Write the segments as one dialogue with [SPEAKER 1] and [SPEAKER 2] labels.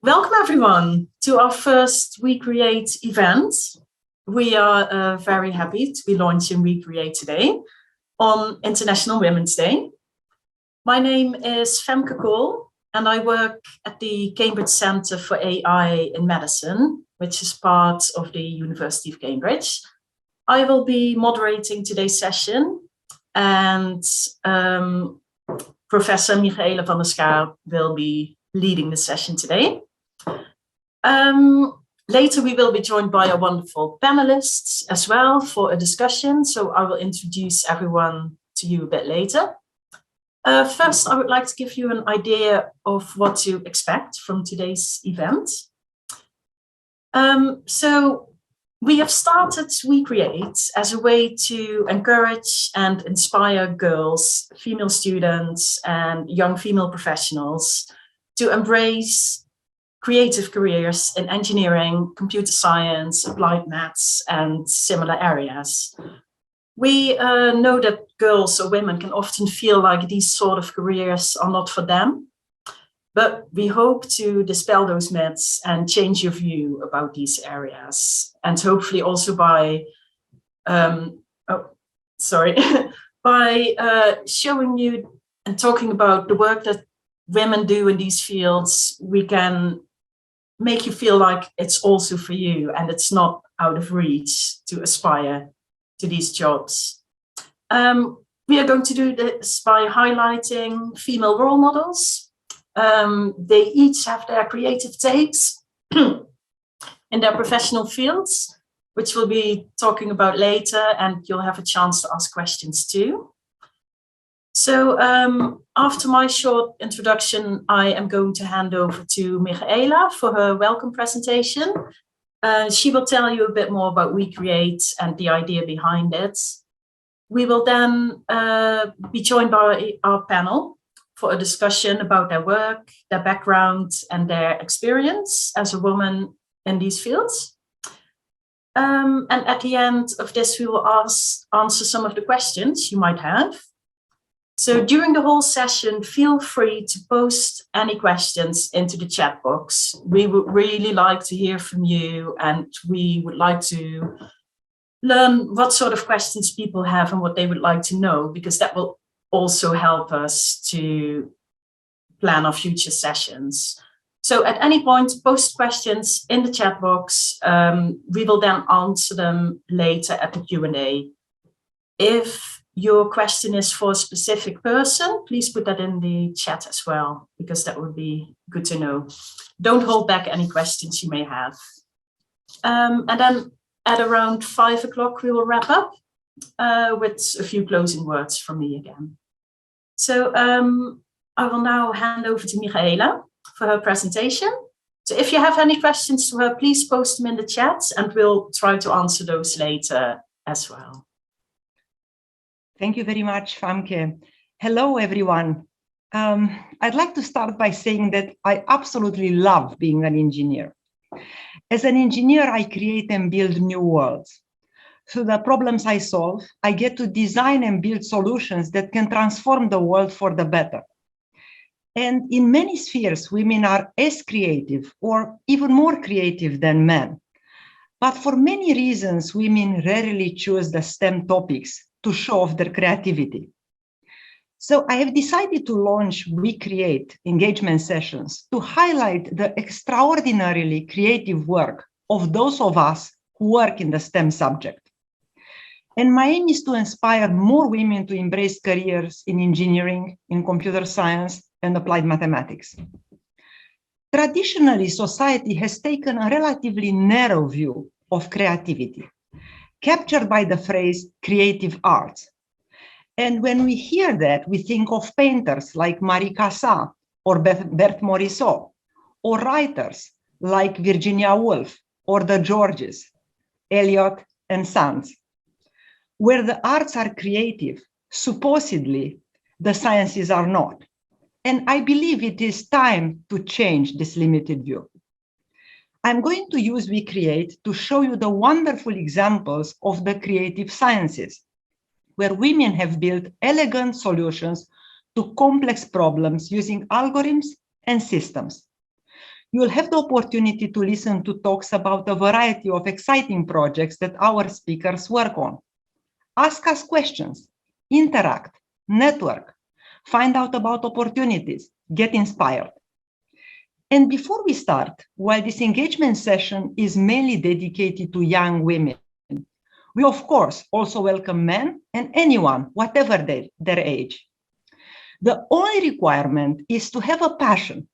[SPEAKER 1] Welcome everyone to our first WeCREATE event. We are very happy to be launching WeCREATE today on International Women's Day. My name is Femke Kool and I work at the Cambridge Centre for AI in Medicine, which is part of the University of Cambridge. I will be moderating today's session and Professor Michaela van der Schaar will be leading the session today. Later we will be joined by our wonderful panelists as well for a discussion, so I will introduce everyone to you a bit later. First, I would like to give you an idea of what to expect from today's event. So we have started WeCREATE as a way to encourage and inspire girls, female students, and young female professionals to embrace creative careers in engineering, computer science, applied maths, and similar areas. We know that girls or women can often feel like these sort of careers are not for them, but we hope to dispel those myths and change your view about these areas. And hopefully also by, by showing you and talking about the work that women do in these fields, we can make you feel like it's also for you and it's not out of reach to aspire to these jobs. We are going to do this by highlighting female role models. They each have their creative takes in their professional fields, which we'll be talking about later, and you'll have a chance to ask questions too. So after my short introduction, I am going to hand over to Michaela for her welcome presentation. She will tell you a bit more about WeCREATE and the idea behind it. We will then be joined by our panel for a discussion about their work, their background, and their experience as a woman in these fields. And at the end of this, we will answer some of the questions you might have. So during the whole session, feel free to post any questions into the chat box. We would really like to hear from you, and we would like to learn what sort of questions people have and what they would like to know, because that will also help us to plan our future sessions. So at any point, post questions in the chat box. We will then answer them later at the Q&A. If your question is for a specific person, please put that in the chat as well, because that would be good to know. Don't hold back any questions you may have. And then at around 5 o'clock, we will wrap up with a few closing words from me again. So I will now hand over to Michaela for her presentation. So if you have any questions to her, please post them in the chat and we'll try to answer those later as well.
[SPEAKER 2] Thank you very much, Femke. Hello, everyone. I'd like to start by saying that I absolutely love being an engineer. As an engineer, I create and build new worlds. Through the problems I solve, I get to design and build solutions that can transform the world for the better. And in many spheres, women are as creative or even more creative than men. But for many reasons, women rarely choose the STEM topics to show off their creativity. So I have decided to launch WeCREATE engagement sessions to highlight the extraordinarily creative work of those of us who work in the STEM subject. And my aim is to inspire more women to embrace careers in engineering, in computer science, and applied mathematics. Traditionally, society has taken a relatively narrow view of creativity, captured by the phrase creative arts. And when we hear that, we think of painters like Marie Cassatt or Berthe Morisot, or writers like Virginia Woolf or the Georges, Eliot and Sons. Where the arts are creative, supposedly the sciences are not. And I believe it is time to change this limited view. I'm going to use WeCREATE to show you the wonderful examples of the creative sciences, where women have built elegant solutions to complex problems using algorithms and systems. You will have the opportunity to listen to talks about a variety of exciting projects that our speakers work on. Ask us questions, interact, network, find out about opportunities, get inspired. And before we start, while this engagement session is mainly dedicated to young women, we of course also welcome men and anyone, whatever their age. The only requirement is to have a passion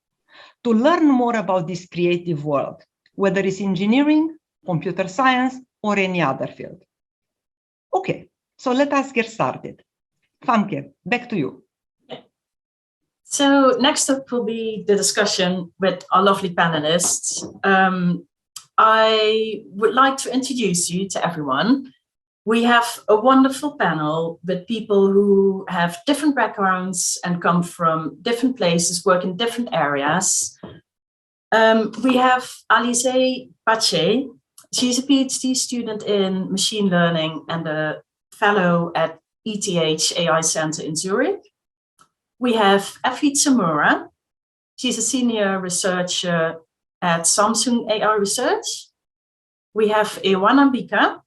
[SPEAKER 2] to learn more about this creative world, whether it's engineering, computer science, or any other field. Okay, so let us get started. Famke, back to you.
[SPEAKER 1] So next up will be the discussion with our lovely panelists. I would like to introduce you to everyone. We have a wonderful panel with people who have different backgrounds and come from different places, work in different areas. We have Alize Pache. She's a PhD student in machine learning and a fellow at ETH AI Center in Zurich. We have Effie Tsamura. She's a senior researcher at Samsung AI Research. We have Ewana Bika.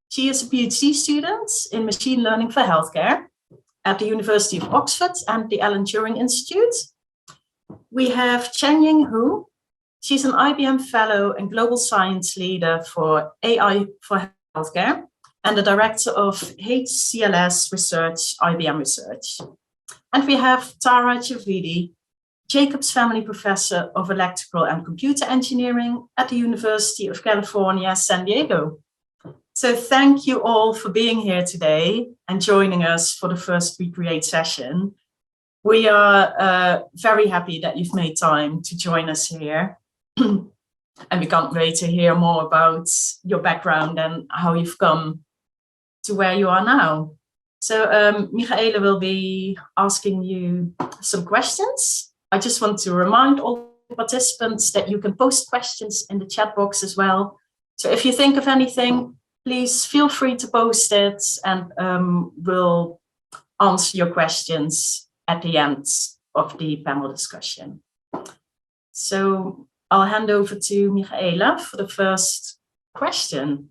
[SPEAKER 1] She is a PhD student in machine learning for healthcare at the University of Oxford and the Alan Turing Institute. We have Chen-Ying Hu. She's an IBM fellow and global science leader for AI for healthcare and the director of HCLS Research, IBM Research. And we have Tara Javidi, Jacobs Family Professor of Electrical and Computer Engineering at the University of California, San Diego. So thank you all for being here today and joining us for the first WeCREATE session. We are very happy that you've made time to join us here. And we can't wait to hear more about your background and how you've come to where you are now. So Michaela will be asking you some questions. I just want to remind all participants that you can post questions in the chat box as well. So if you think of anything, please feel free to post it and we'll answer your questions at the end of the panel discussion. So I'll hand over to Michaela for the first question.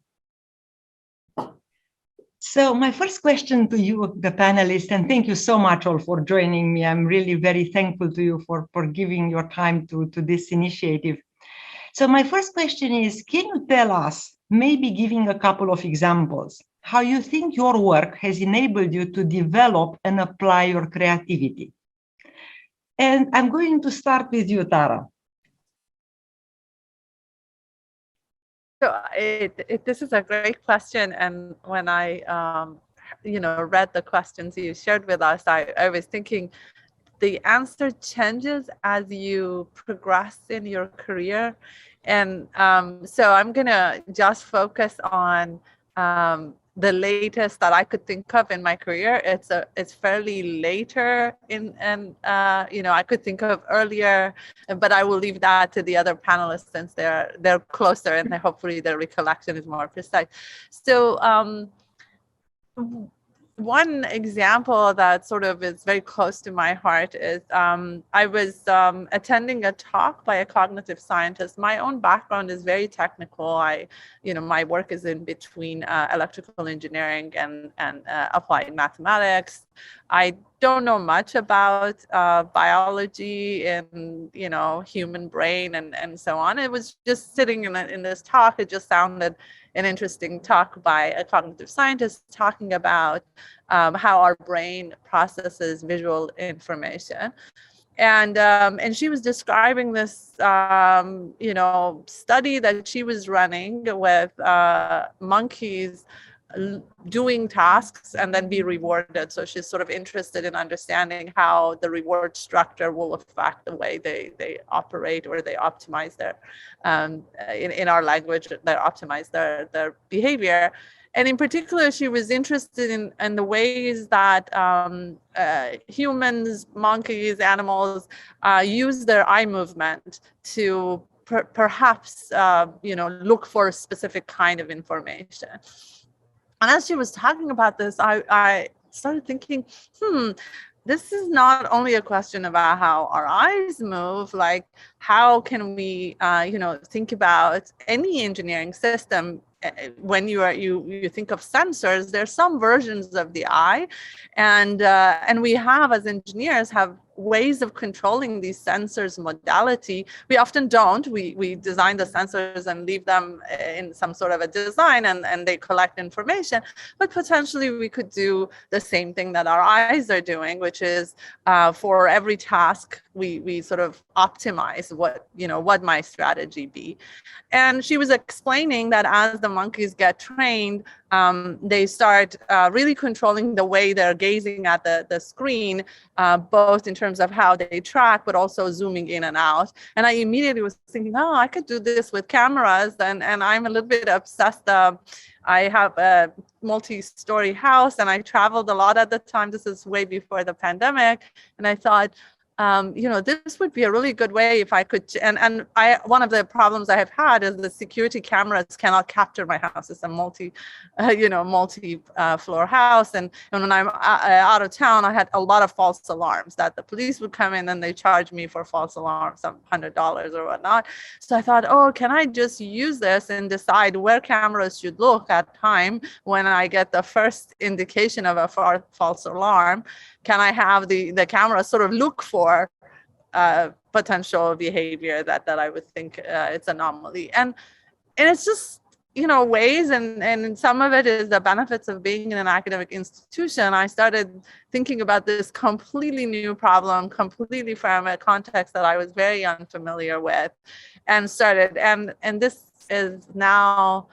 [SPEAKER 2] So my first question to you, the panelists, and thank you so much all for joining me. I'm really very thankful to you for giving your time to this initiative. So my first question is, can you tell us, maybe giving a couple of examples, how you think your work has enabled you to develop and apply your creativity? And I'm going to start with you, Tara.
[SPEAKER 3] So this is a great question, and when I read the questions you shared with us, I was thinking the answer changes as you progress in your career, and so I'm gonna just focus on the latest that I could think of in my career. It's fairly later and I could think of earlier, but I will leave that to the other panelists since they're closer and hopefully their recollection is more precise. So one example that sort of is very close to my heart is I was attending a talk by a cognitive scientist. My own background is very technical. My work is in between electrical engineering and applied mathematics. I don't know much about biology and human brain and so on. It was just sitting in this talk. It just sounded an interesting talk by a cognitive scientist talking about how our brain processes visual information. And she was describing this, study that she was running with monkeys doing tasks and then be rewarded. So she's sort of interested in understanding how the reward structure will affect the way they operate or they optimize their, in our language, they optimize their behavior. And in particular, she was interested in the ways that humans, monkeys, animals use their eye movement to perhaps, look for a specific kind of information. And as she was talking about this, I started thinking, this is not only a question about how our eyes move, like how can we, think about any engineering system. When you think of sensors, there's some versions of the eye, and we have, as engineers, have ways of controlling these sensors modality. We often don't. We design the sensors and leave them in some sort of a design, and they collect information. But potentially we could do the same thing that our eyes are doing, which is for every task we sort of optimize what my strategy be. And she was explaining that as the monkeys get trained, they start really controlling the way they're gazing at the screen, both in terms of how they track, but also zooming in and out. And I immediately was thinking, oh, I could do this with cameras. And I'm a little bit obsessed. I have a multi-story house and I traveled a lot at the time. This is way before the pandemic. And I thought, this would be a really good way if I could, and one of the problems I have had is the security cameras cannot capture my house. It's a multi-floor house. And when I'm out of town, I had a lot of false alarms that the police would come in and they charge me for false alarms, some $100 or whatnot. So I thought, oh, can I just use this and decide where cameras should look at time when I get the first indication of a false alarm? Can I have the camera sort of look for potential behavior that I would think it's anomaly? And it's just, ways, and some of it is the benefits of being in an academic institution. I started thinking about this completely new problem, completely from a context that I was very unfamiliar with, and this is now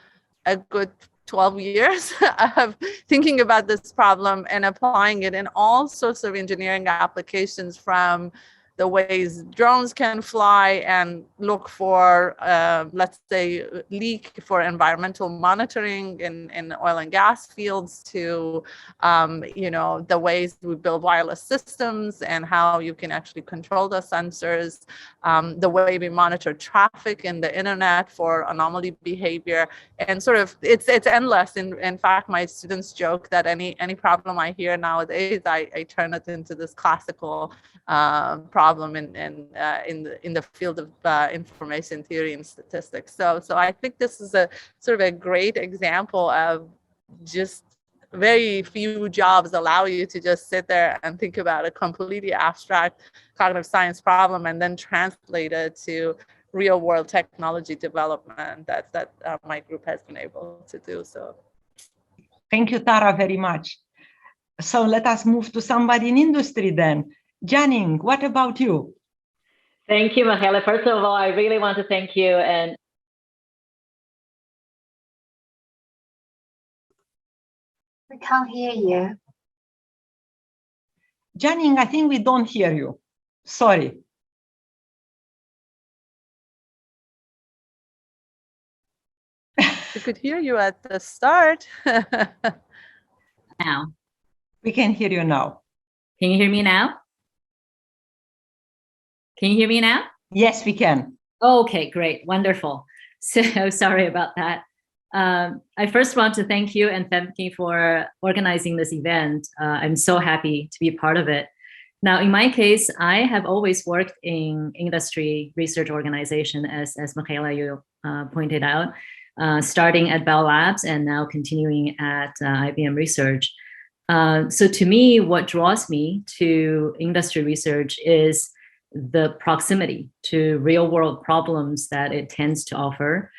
[SPEAKER 3] a good 12 years of thinking about this problem and applying it in all sorts of engineering applications, from the ways drones can fly and look for, let's say, leak for environmental monitoring in oil and gas fields, to, the ways we build wireless systems and how you can actually control the sensors, the way we monitor traffic in the internet for anomaly behavior, and sort of it's endless. In fact, my students joke that any problem I hear nowadays, I turn it into this classical problem in the field of information theory and statistics. So I think this is a sort of a great example of just very few jobs allow you to just sit there and think about a completely abstract cognitive science problem and then translate it to real world technology development that my group has been able to do. So
[SPEAKER 2] thank you, Tara, very much. So let us move to somebody in industry then. Janning, what about you?
[SPEAKER 4] Thank you, Michaela. First of all, I really want to thank you. And
[SPEAKER 5] we can't hear you.
[SPEAKER 2] Janning, I think we don't hear you. Sorry.
[SPEAKER 3] we could hear you at the start.
[SPEAKER 5] Now.
[SPEAKER 2] We can hear you now.
[SPEAKER 5] Can you hear me now? Can you hear me now?
[SPEAKER 2] Yes, we can.
[SPEAKER 5] Okay, great. Wonderful. So sorry about that. I first want to thank you and Femke for organizing this event. I'm so happy to be a part of it. Now, in my case, I have always worked in industry research organization, as Michaela, you pointed out, starting at Bell Labs and now continuing at IBM Research. So to me, what draws me to industry research is the proximity to real world problems that it tends to offer.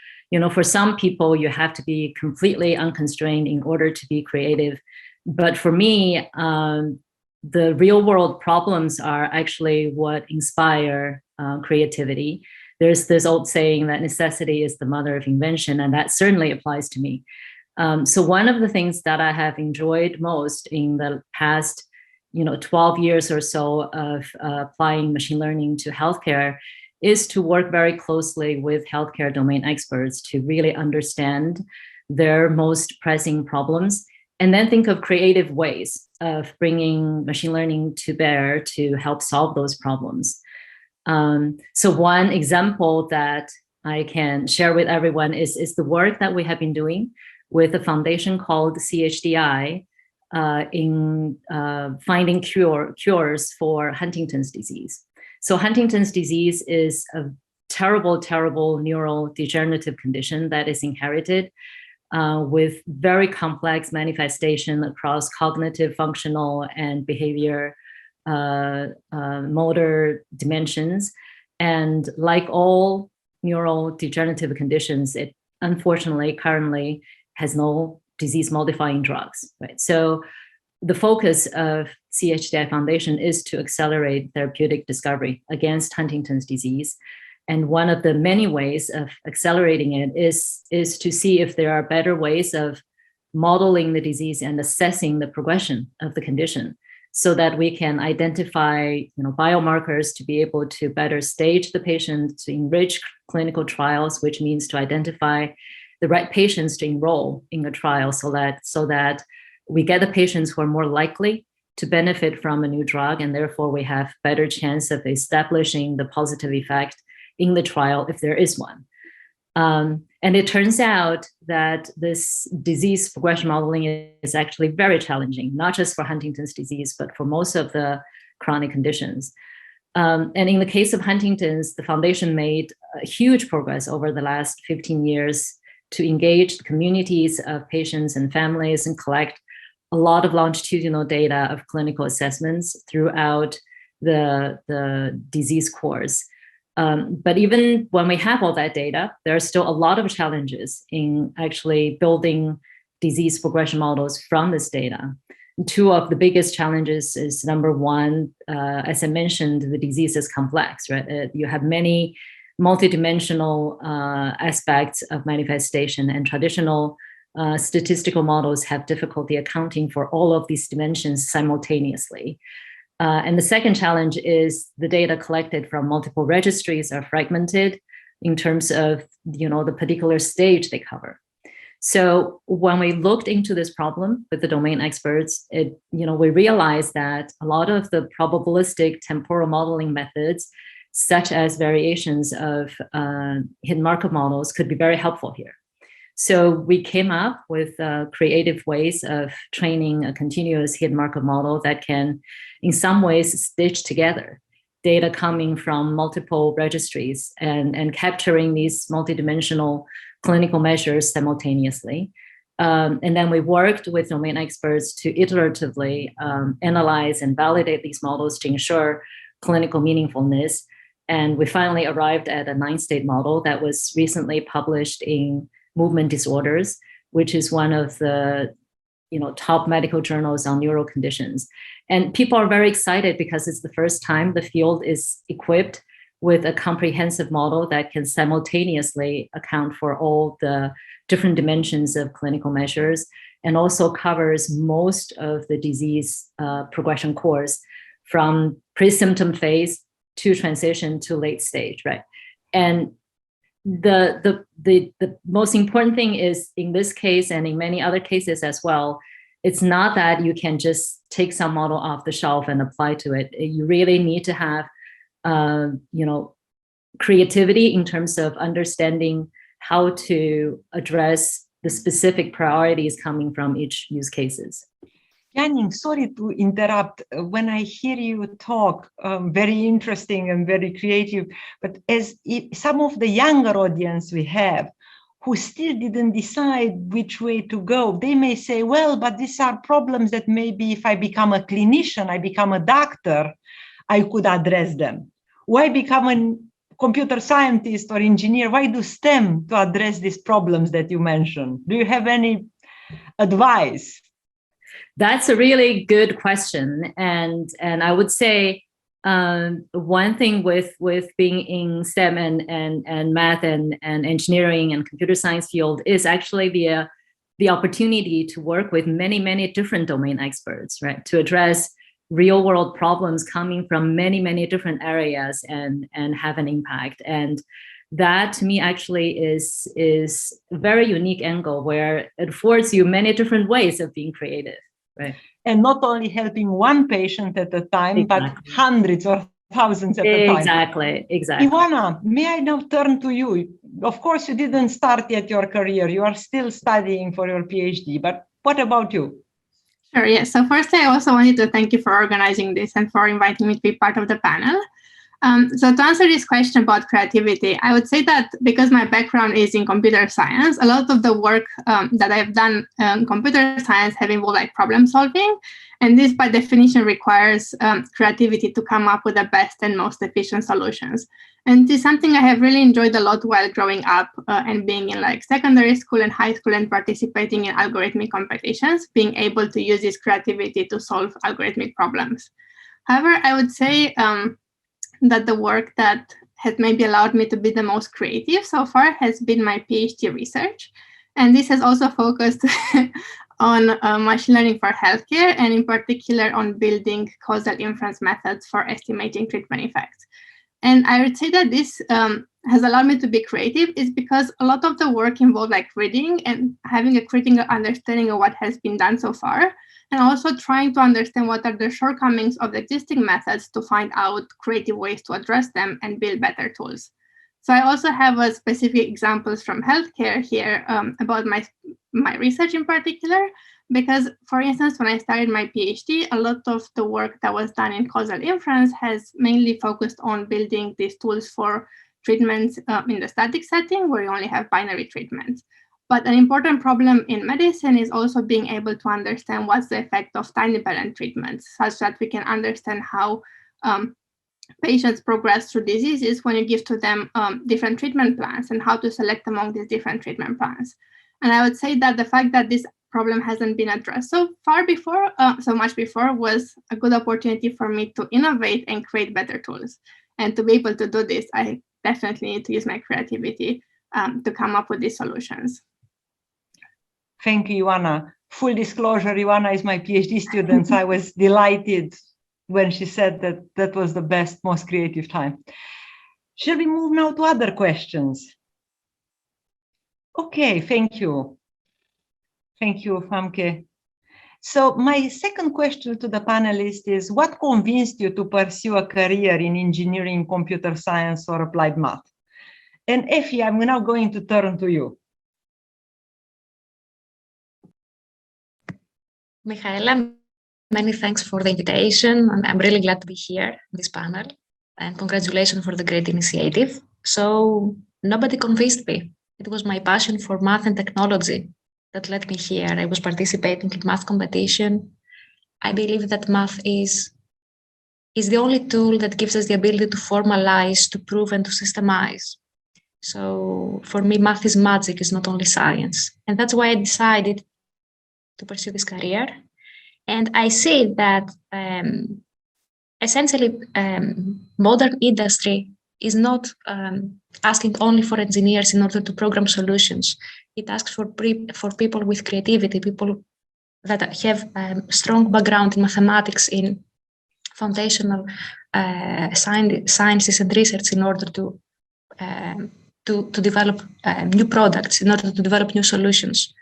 [SPEAKER 5] For some people, you have to be completely unconstrained in order to be creative. But for me, the real world problems are actually what inspire creativity. There's this old saying that necessity is the mother of invention, and that certainly applies to me. So one of the things that I have enjoyed most in the past 12 years or so of applying machine learning to healthcare is to work very closely with healthcare domain experts to really understand their most pressing problems, and then think of creative ways of bringing machine learning to bear to help solve those problems. So one example that I can share with everyone is the work that we have been doing with a foundation called CHDI, in finding cures for Huntington's disease. So Huntington's disease is a terrible, terrible neurodegenerative condition that is inherited with very complex manifestation across cognitive, functional, and behavior motor dimensions. And like all neurodegenerative conditions, it unfortunately currently has no disease-modifying drugs, right? So the focus of CHDI Foundation is to accelerate therapeutic discovery against Huntington's disease. And one of the many ways of accelerating it is to see if there are better ways of modeling the disease and assessing the progression of the condition, so that we can identify, biomarkers to be able to better stage the patient, to enrich clinical trials, which means to identify the right patients to enroll in a trial, so that we get the patients who are more likely to benefit from a new drug, and therefore we have better chance of establishing the positive effect in the trial if there is one. And it turns out that this disease progression modeling is actually very challenging, not just for Huntington's disease, but for most of the chronic conditions. And in the case of Huntington's, the foundation made huge progress over the last 15 years to engage the communities of patients and families and collect a lot of longitudinal data of clinical assessments throughout the disease course. But even when we have all that data, there are still a lot of challenges in actually building disease progression models from this data. Two of the biggest challenges is, number one, as I mentioned, the disease is complex, right? You have many multidimensional aspects of manifestation, and traditional statistical models have difficulty accounting for all of these dimensions simultaneously. And the second challenge is the data collected from multiple registries are fragmented in terms of, the particular stage they cover. So when we looked into this problem with the domain experts, we realized that a lot of the probabilistic temporal modeling methods, such as variations of hidden Markov models, could be very helpful here. So we came up with creative ways of training a continuous hidden Markov model that can, in some ways, stitch together data coming from multiple registries and capturing these multidimensional clinical measures simultaneously. And then we worked with domain experts to iteratively analyze and validate these models to ensure clinical meaningfulness. And we finally arrived at a 9-state model that was recently published in Movement Disorders, which is one of the top medical journals on neural conditions. And people are very excited because it's the first time the field is equipped with a comprehensive model that can simultaneously account for all the different dimensions of clinical measures, and also covers most of the disease progression course from pre-symptom phase to transition to late stage, right? And the most important thing is, in this case and in many other cases as well, it's not that you can just take some model off the shelf and apply to it. You really need to have creativity in terms of understanding how to address the specific priorities coming from each use cases.
[SPEAKER 2] Yanning, sorry to interrupt. When I hear you talk, very interesting and very creative, but as some of the younger audience we have who still didn't decide which way to go, they may say, well, but these are problems that maybe if I become a clinician, I become a doctor, I could address them. Why become a computer scientist or engineer? Why do STEM to address these problems that you mentioned? Do you have any advice?
[SPEAKER 5] That's a really good question. And I would say one thing with being in STEM and math and engineering and computer science field is actually the opportunity to work with many, many different domain experts, right? To address real world problems coming from many, many different areas and have an impact. And that to me actually is a very unique angle where it affords you many different ways of being creative. Right.
[SPEAKER 2] And not only helping one patient at a time, exactly, but hundreds or thousands at a time.
[SPEAKER 5] Exactly.
[SPEAKER 2] Ivana, may I now turn to you? Of course, you didn't start yet your career. You are still studying for your PhD, but what about you?
[SPEAKER 6] Sure, yes. So first, I also wanted to thank you for organizing this and for inviting me to be part of the panel. So to answer this question about creativity, I would say that because my background is in computer science, a lot of the work that I've done in computer science have involved like problem solving. And this by definition requires creativity to come up with the best and most efficient solutions. And this is something I have really enjoyed a lot while growing up and being in like secondary school and high school and participating in algorithmic competitions, being able to use this creativity to solve algorithmic problems. However, I would say that the work that has maybe allowed me to be the most creative so far has been my PhD research. And this has also focused on machine learning for healthcare, and in particular on building causal inference methods for estimating treatment effects. And I would say that this has allowed me to be creative is because a lot of the work involved like reading and having a critical understanding of what has been done so far, and also trying to understand what are the shortcomings of the existing methods to find out creative ways to address them and build better tools. So I also have a specific examples from healthcare here about my research in particular, because for instance, when I started my PhD, a lot of the work that was done in causal inference has mainly focused on building these tools for treatments in the static setting where you only have binary treatments. But an important problem in medicine is also being able to understand what's the effect of time-dependent treatments, such that we can understand how patients progress through diseases when you give to them different treatment plans and how to select among these different treatment plans. And I would say that the fact that this problem hasn't been addressed so much before was a good opportunity for me to innovate and create better tools. And to be able to do this, I definitely need to use my creativity to come up with these solutions.
[SPEAKER 2] Thank you, Ioana. Full disclosure, Ioana is my PhD student. I was delighted when she said that that was the best, most creative time. Shall we move now to other questions? Okay, thank you. Thank you, Famke. So my second question to the panelists is, what convinced you to pursue a career in engineering, computer science, or applied math? And Effie, I'm now going to turn to you.
[SPEAKER 7] Michaela, many thanks for the invitation. And I'm really glad to be here in this panel. And congratulations for the great initiative. So nobody convinced me. It was my passion for math and technology that led me here. I was participating in math competition. I believe that math is the only tool that gives us the ability to formalize, to prove, and to systemize. So for me, math is magic, it's not only science. And that's why I decided to pursue this career. And I see that essentially modern industry is not asking only for engineers in order to program solutions. It asks for people with creativity, people that have strong background in mathematics, in foundational sciences and research in order to develop new products, in order to develop new solutions.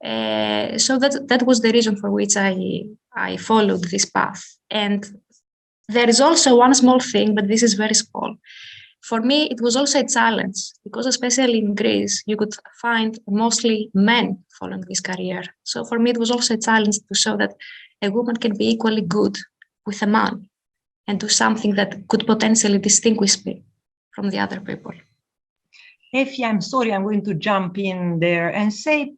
[SPEAKER 7] So that was the reason for which I followed this path. And there is also one small thing, but this is very small. For me, it was also a challenge because especially in Greece, you could find mostly men following this career. So for me, it was also a challenge to show that a woman can be equally good with a man and do something that could potentially distinguish me from the other people.
[SPEAKER 2] Effie, I'm sorry, I'm going to jump in there and say,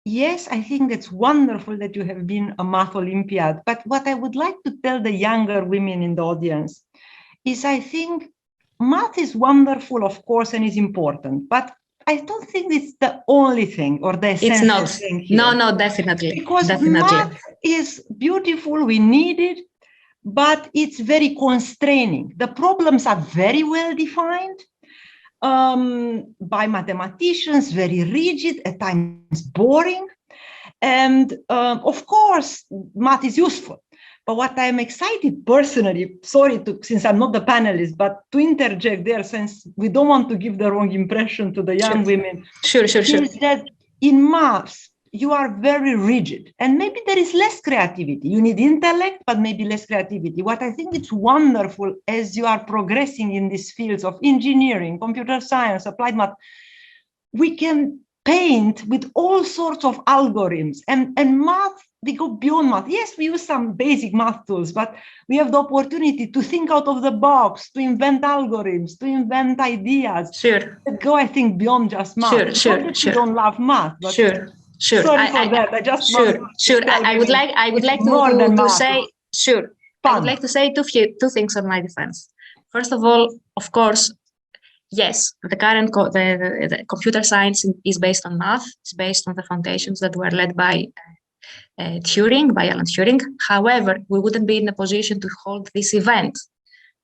[SPEAKER 2] yes, I think it's wonderful that you have been a math Olympiad. But what I would like to tell the younger women in the audience is I think math is wonderful, of course, and is important. But I don't think it's the only thing or the essential thing here.
[SPEAKER 7] No, definitely.
[SPEAKER 2] Because math is beautiful, we need it, but it's very constraining. The problems are very well defined by mathematicians, very rigid, at times boring. And of course, math is useful. But what I'm excited personally, sorry, since I'm not the panelist, but to interject there, since we don't want to give the wrong impression to the young women.
[SPEAKER 7] Sure.
[SPEAKER 2] Is that in maths, you are very rigid and maybe there is less creativity. You need intellect, but maybe less creativity. What I think it's wonderful as you are progressing in these fields of engineering, computer science, applied math, we can paint with all sorts of algorithms and math we go beyond math. Yes, we use some basic math tools, but we have the opportunity to think out of the box, to invent algorithms, to invent ideas.
[SPEAKER 7] Sure.
[SPEAKER 2] That go, I think, beyond just math.
[SPEAKER 7] Sure,
[SPEAKER 2] It's
[SPEAKER 7] sure,
[SPEAKER 2] not that
[SPEAKER 7] sure.
[SPEAKER 2] we don't love math, but
[SPEAKER 7] Sure.
[SPEAKER 2] sorry for that. I just
[SPEAKER 7] sure. I would like to say sure.
[SPEAKER 2] Fun.
[SPEAKER 7] I would like to say two things on my defense. First of all, of course, yes, the current the computer science is based on math. It's based on the foundations that were led by Alan Turing. However, we wouldn't be in a position to hold this event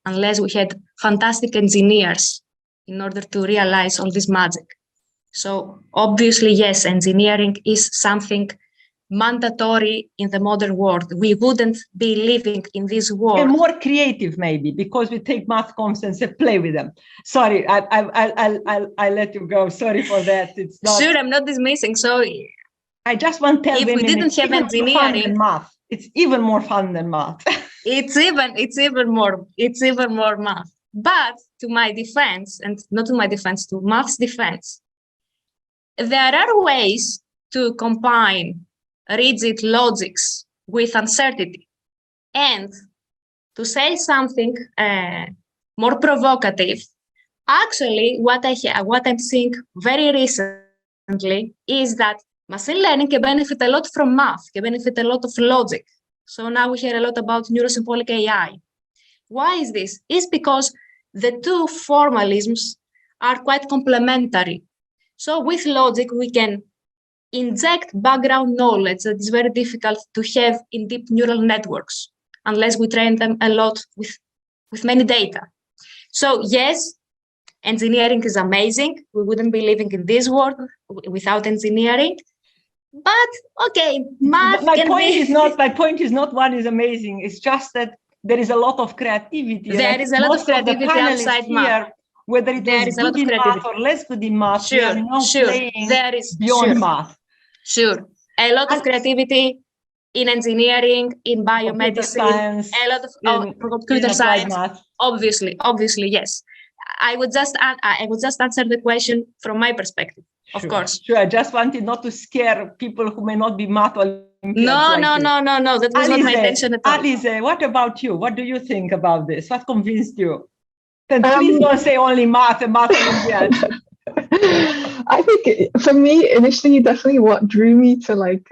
[SPEAKER 7] unless we had fantastic engineers in order to realize all this magic. So obviously, yes, engineering is something mandatory in the modern world. We wouldn't be living in this world.
[SPEAKER 2] And more creative, maybe, because we take math constants and play with them. Sorry, I let you go. Sorry for that. It's not.
[SPEAKER 7] Sure, I'm not dismissing. So
[SPEAKER 2] I just want to tell
[SPEAKER 7] if we didn't have engineering,
[SPEAKER 2] math. It's even more fun than math.
[SPEAKER 7] it's even more math. But to my defense, and not to my defense, to math's defense, there are ways to combine rigid logics with uncertainty. And to say something more provocative, actually, what I'm seeing very recently is that machine learning can benefit a lot from math, can benefit a lot of logic. So now we hear a lot about neurosymbolic AI. Why is this? It's because the two formalisms are quite complementary. So with logic, we can inject background knowledge that is very difficult to have in deep neural networks unless we train them a lot with many data. So yes, engineering is amazing. We wouldn't be living in this world without engineering. But okay, math
[SPEAKER 2] my point is not one is amazing. It's just that there is a lot of creativity.
[SPEAKER 7] There is a lot of creativity outside math.
[SPEAKER 2] Whether it is good in math or less good in math, we are now playing beyond math.
[SPEAKER 7] Sure. A lot of creativity in engineering, in biomedicine, a lot of computer science. Obviously, yes. I would just answer the question from my perspective, of course.
[SPEAKER 2] Sure. I just wanted not to scare people who may not be math Olympians.
[SPEAKER 7] No. That was not my intention at all.
[SPEAKER 2] Alize, what about you? What do you think about this? What convinced you? Then please don't say only math and math Olympians.
[SPEAKER 8] I think for me, initially, definitely what drew me to like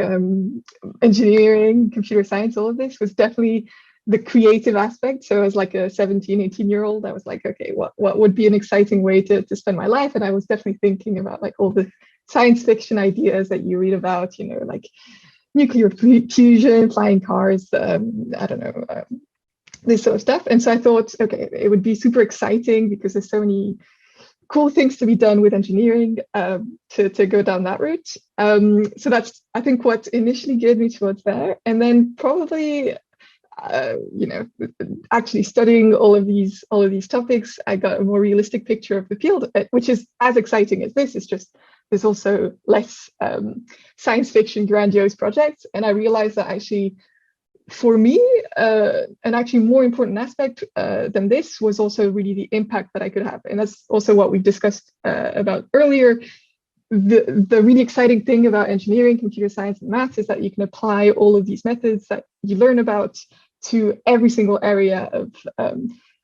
[SPEAKER 8] engineering, computer science, all of this was definitely the creative aspect. So as like a 17, 18-year-old, I was like, okay, what would be an exciting way to spend my life? And I was definitely thinking about like all the science fiction ideas that you read about, you know, like nuclear fusion, flying cars, I don't know, this sort of stuff. And so I thought, okay, it would be super exciting because there's so many cool things to be done with engineering to go down that route. So that's, I think, what initially geared me towards there. And then probably, you know, actually studying all of these topics, I got a more realistic picture of the field, which is as exciting as this. It's just there's also less science fiction grandiose projects. And I realized that actually, for me, an actually more important aspect than this was also really the impact that I could have. And that's also what we discussed about earlier. The really exciting thing about engineering, computer science, and maths is that you can apply all of these methods that you learn about to every single area of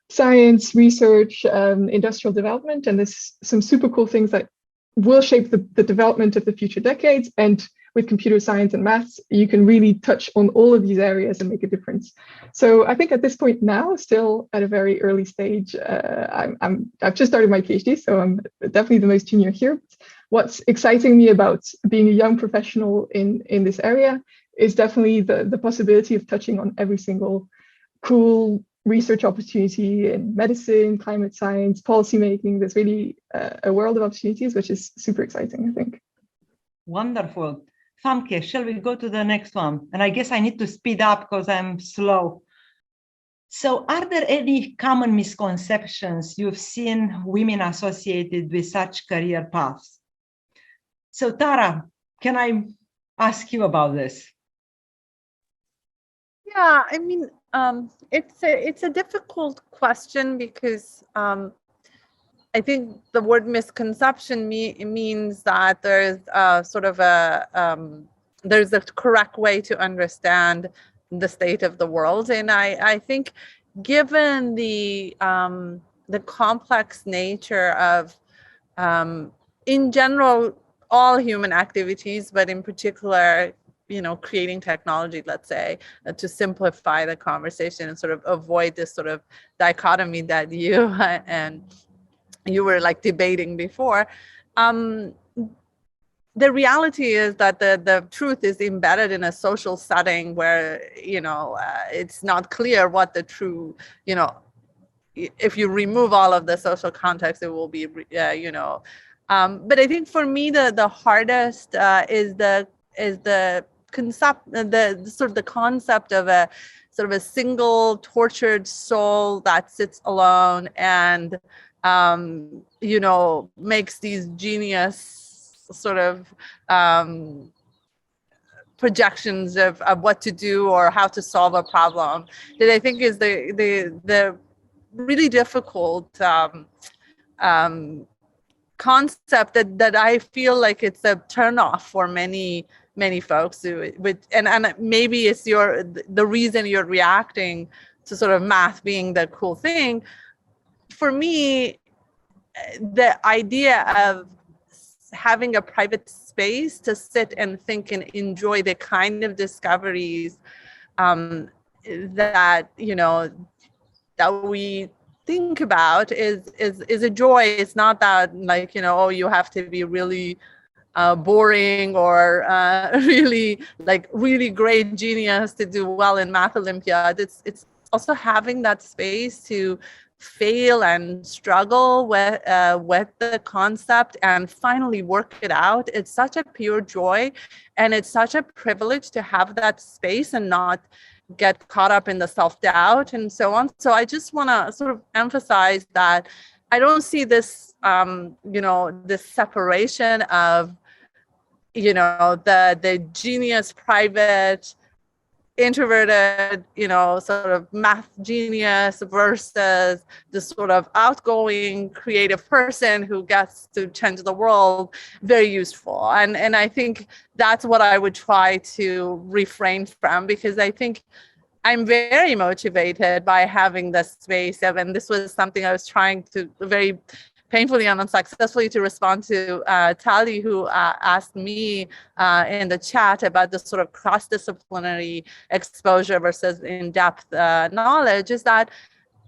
[SPEAKER 8] science, research, industrial development. And there's some super cool things that will shape the development of the future decades. And with computer science and maths, you can really touch on all of these areas and make a difference. So I think at this point now, still at a very early stage, I've just started my PhD, so I'm definitely the most junior here. What's exciting me about being a young professional in this area is definitely the possibility of touching on every single cool research opportunity in medicine, climate science, policymaking. There's really a world of opportunities, which is super exciting, I think.
[SPEAKER 2] Wonderful. Famke, shall we go to the next one? And I guess I need to speed up because I'm slow. So are there any common misconceptions you've seen women associated with such career paths? So Tara, can I ask you about this?
[SPEAKER 3] Yeah, I mean, it's a difficult question because I think the word misconception means that there's sort of a there's a correct way to understand the state of the world. And I think given the complex nature of, in general, all human activities, but in particular, creating technology, let's say, to simplify the conversation and sort of avoid this sort of dichotomy that you and you were like debating before. The reality is that the truth is embedded in a social setting where, it's not clear what the true, if you remove all of the social context, it will be, but I think for me, the hardest is the concept, the concept of a sort of a single tortured soul that sits alone and, makes these genius sort of projections of what to do or how to solve a problem, that I think is the really difficult concept that I feel like it's a turnoff for many folks who and maybe it's the reason you're reacting to sort of math being the cool thing. For me, the idea of having a private space to sit and think and enjoy the kind of discoveries that that we think about is a joy. It's not that like you have to be really boring or really great genius to do well in Math Olympiad. It's also having that space to fail and struggle with the concept and finally work it out. It's such a pure joy, and it's such a privilege to have that space and not get caught up in the self-doubt and so on. So I just want to sort of emphasize that I don't see this this separation of the genius private introverted, sort of math genius versus the sort of outgoing creative person who gets to change the world, very useful. And I think that's what I would try to refrain from, because I think I'm very motivated by having this space. And this was something I was trying to very painfully and unsuccessfully to respond to Tali, who asked me in the chat about the sort of cross-disciplinary exposure versus in-depth knowledge, is that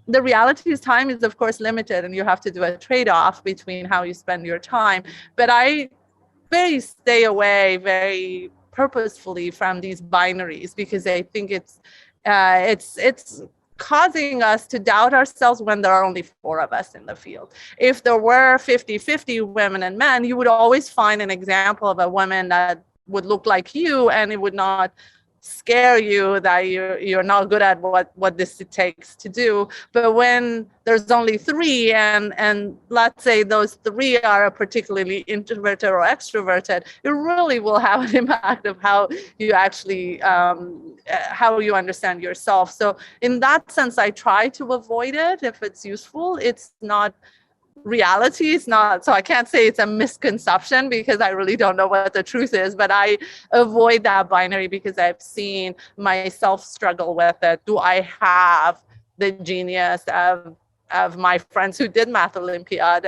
[SPEAKER 3] the reality is time is, of course, limited, and you have to do a trade-off between how you spend your time. But I stay away very purposefully from these binaries, because I think it's causing us to doubt ourselves when there are only 4 of us in the field. If there were 50-50 women and men, you would always find an example of a woman that would look like you, and it would not scare you that you're not good at what this takes to do. But when there's only 3 and let's say those 3 are particularly introverted or extroverted, it really will have an impact of how you actually how you understand yourself. So in that sense, I try to avoid it if it's useful. It's not reality. It's not, so I can't say it's a misconception, because I really don't know what the truth is, but I avoid that binary because I've seen myself struggle with it. Do I have the genius of my friends who did Math Olympiad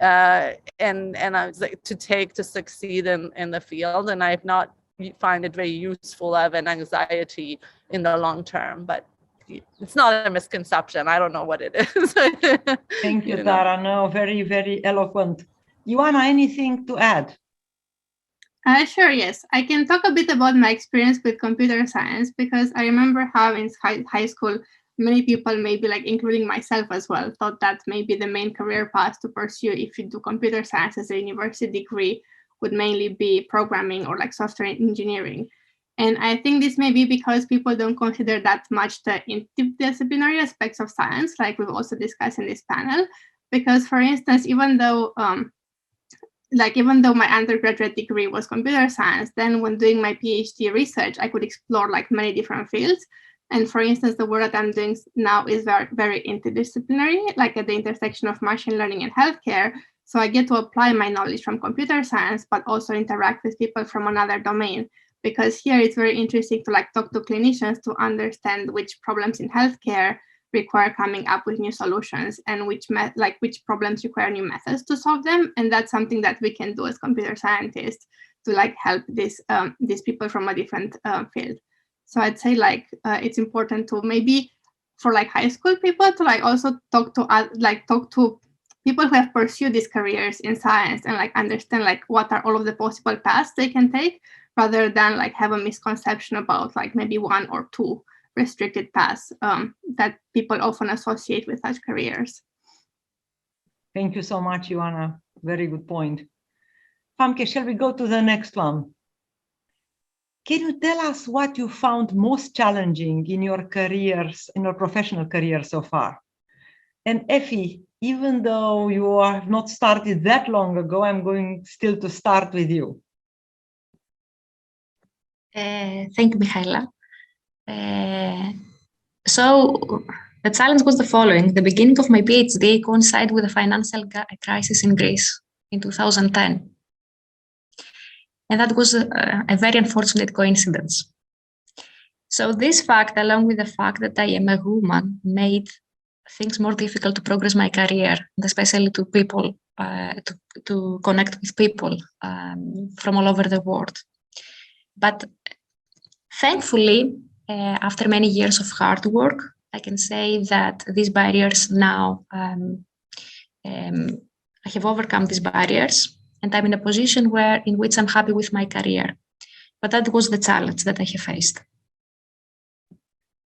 [SPEAKER 3] and I was like to succeed in the field, and I've not find it very useful of an anxiety in the long term. But it's not a misconception. I don't know what it is.
[SPEAKER 2] Thank you, Tara. No, very, very eloquent. Ioana, anything to add?
[SPEAKER 6] Sure, yes. I can talk a bit about my experience with computer science, because I remember how in high school, many people, maybe like including myself as well, thought that maybe the main career path to pursue if you do computer science as a university degree would mainly be programming or like software engineering. And I think this may be because people don't consider that much the interdisciplinary aspects of science, like we've also discussed in this panel. Because, for instance, even though my undergraduate degree was computer science, then when doing my PhD research, I could explore like many different fields. And for instance, the work that I'm doing now is very, very interdisciplinary, like at the intersection of machine learning and healthcare. So I get to apply my knowledge from computer science, but also interact with people from another domain. because here it's very interesting to like talk to clinicians to understand which problems in healthcare require coming up with new solutions and which problems require new methods to solve them. And that's something that we can do as computer scientists to like help these people from a different field. So I'd say like it's important to maybe for like high school people to like also talk to people who have pursued these careers in science and like understand like what are all of the possible paths they can take, rather than like have a misconception about like maybe one or two restricted paths that people often associate with such careers.
[SPEAKER 2] Thank you so much, Ioana. Very good point. Famke, shall we go to the next one? Can you tell us what you found most challenging in your careers, in your professional career so far? And Effie, even though you have not started that long ago, I'm going still to start with you.
[SPEAKER 7] Thank you, Michaela. So the challenge was the following. The beginning of my PhD coincided with the financial crisis in Greece in 2010. And that was a very unfortunate coincidence. So this fact, along with the fact that I am a woman, made things more difficult to progress my career, and especially to people, to connect with people from all over the world. But thankfully, after many years of hard work, I can say that these barriers now, I have overcome these barriers, and I'm in a position in which I'm happy with my career. But that was the challenge that I have faced.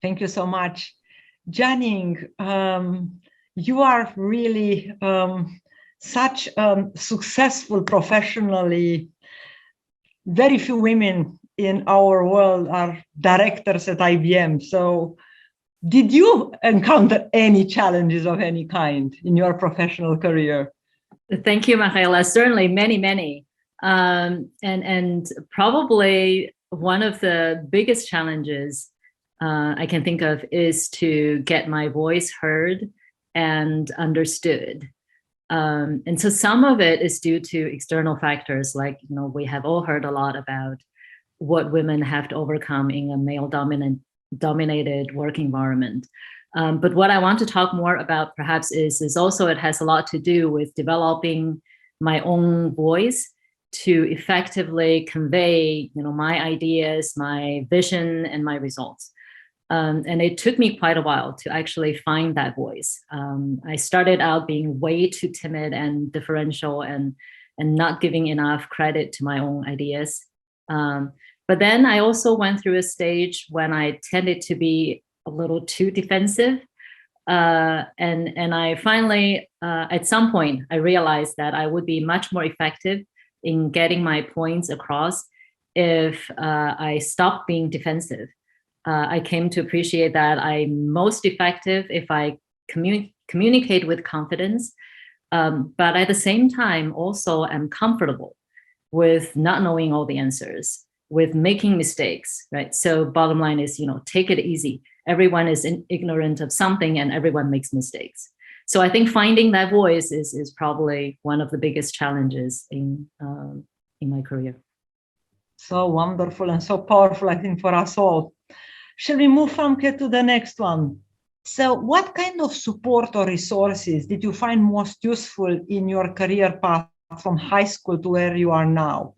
[SPEAKER 2] Thank you so much. Janning, you are really such successful professionally. Very few women in our world are directors at IBM. So did you encounter any challenges of any kind in your professional career?
[SPEAKER 5] Thank you, Michaela. Certainly many, many. And probably one of the biggest challenges I can think of is to get my voice heard and understood. And so some of it is due to external factors, like, we have all heard a lot about what women have to overcome in a male-dominated work environment. But what I want to talk more about perhaps is also it has a lot to do with developing my own voice to effectively convey, my ideas, my vision, and my results. And it took me quite a while to actually find that voice. I started out being way too timid and differential and not giving enough credit to my own ideas. But then I also went through a stage when I tended to be a little too defensive. And I finally, at some point, I realized that I would be much more effective in getting my points across if I stopped being defensive. I came to appreciate that I'm most effective if I communicate with confidence, but at the same time also am comfortable with not knowing all the answers, with making mistakes, right? So bottom line is, take it easy. Everyone is ignorant of something and everyone makes mistakes. So I think finding that voice is probably one of the biggest challenges in my career.
[SPEAKER 2] So wonderful and so powerful, I think, for us all. Shall we move, Famke, to the next one? So what kind of support or resources did you find most useful in your career path from high school to where you are now?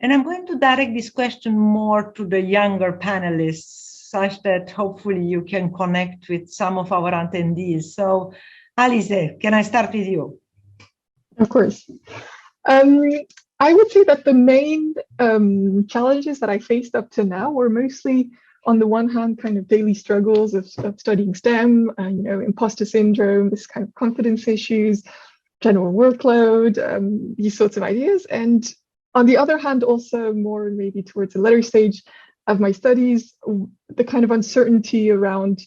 [SPEAKER 2] And I'm going to direct this question more to the younger panelists, such that hopefully you can connect with some of our attendees. So Alice, can I start with you?
[SPEAKER 8] Of course. I would say that the main challenges that I faced up to now were mostly, on the one hand, kind of daily struggles of studying STEM, imposter syndrome, this kind of confidence issues, general workload, these sorts of ideas. And on the other hand, also more maybe towards the later stage of my studies, the kind of uncertainty around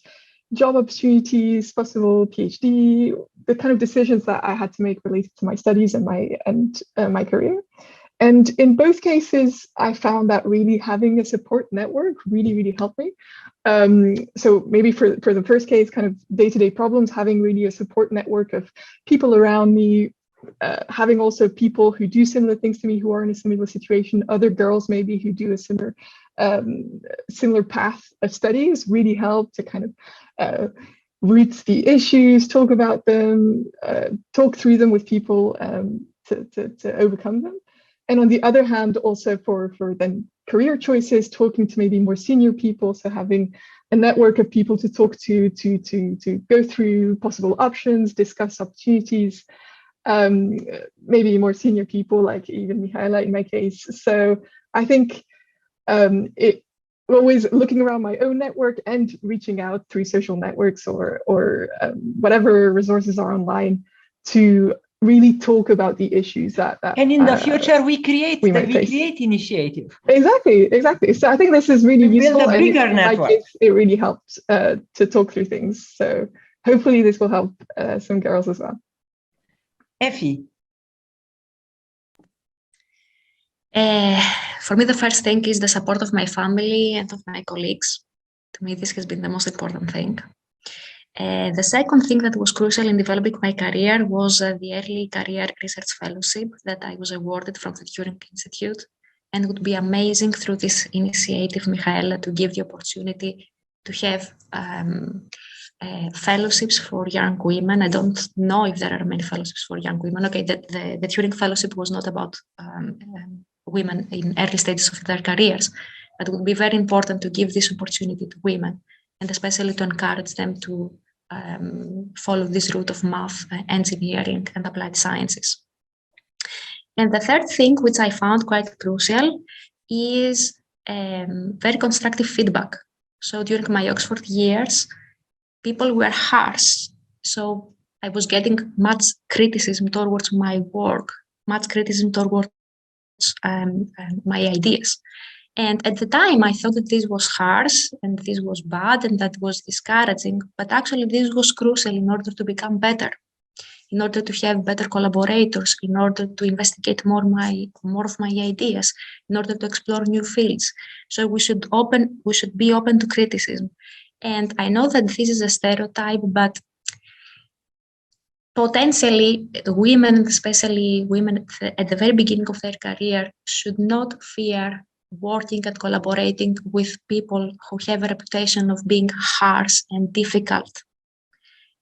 [SPEAKER 8] job opportunities, possible PhD, the kind of decisions that I had to make related to my studies and my career. And in both cases, I found that really having a support network really helped me. So maybe for the first case, kind of day-to-day problems, having really a support network of people around me, having also people who do similar things to me, who are in a similar situation, other girls maybe who do a similar similar path of studies really help to kind of root the issues, talk about them, talk through them with people to overcome them. And on the other hand, also for then career choices, talking to maybe more senior people, so having a network of people to talk to go through possible options, discuss opportunities, maybe more senior people like even Michaela in my case. So I think it always looking around my own network and reaching out through social networks or whatever resources are online to really talk about the issues that
[SPEAKER 2] and in the future we create the WeCREATE initiative.
[SPEAKER 8] Exactly. So I think this is really useful.
[SPEAKER 2] Build a bigger
[SPEAKER 8] and
[SPEAKER 2] network.
[SPEAKER 8] In my case, it really helps to talk through things. So hopefully this will help some girls as well.
[SPEAKER 2] Effie.
[SPEAKER 7] For me, the first thing is the support of my family and of my colleagues. To me, this has been the most important thing. The second thing that was crucial in developing my career was the early career research fellowship that I was awarded from the Turing Institute. And it would be amazing through this initiative, Michaela, to give the opportunity to have fellowships for young women. I don't know if there are many fellowships for young women. Okay, the Turing Fellowship was not about women in early stages of their careers, but it would be very important to give this opportunity to women, and especially to encourage them to follow this route of math, engineering, and applied sciences. And the third thing, which I found quite crucial, is very constructive feedback. So during my Oxford years, people were harsh. So I was getting much criticism towards my work, much criticism towards my ideas. And at the time, I thought that this was harsh and this was bad and that was discouraging. But actually, this was crucial in order to become better, in order to have better collaborators, in order to investigate more of my ideas, in order to explore new fields. So we should be open to criticism. And I know that this is a stereotype, but potentially women, especially women at the very beginning of their career, should not fear working and collaborating with people who have a reputation of being harsh and difficult.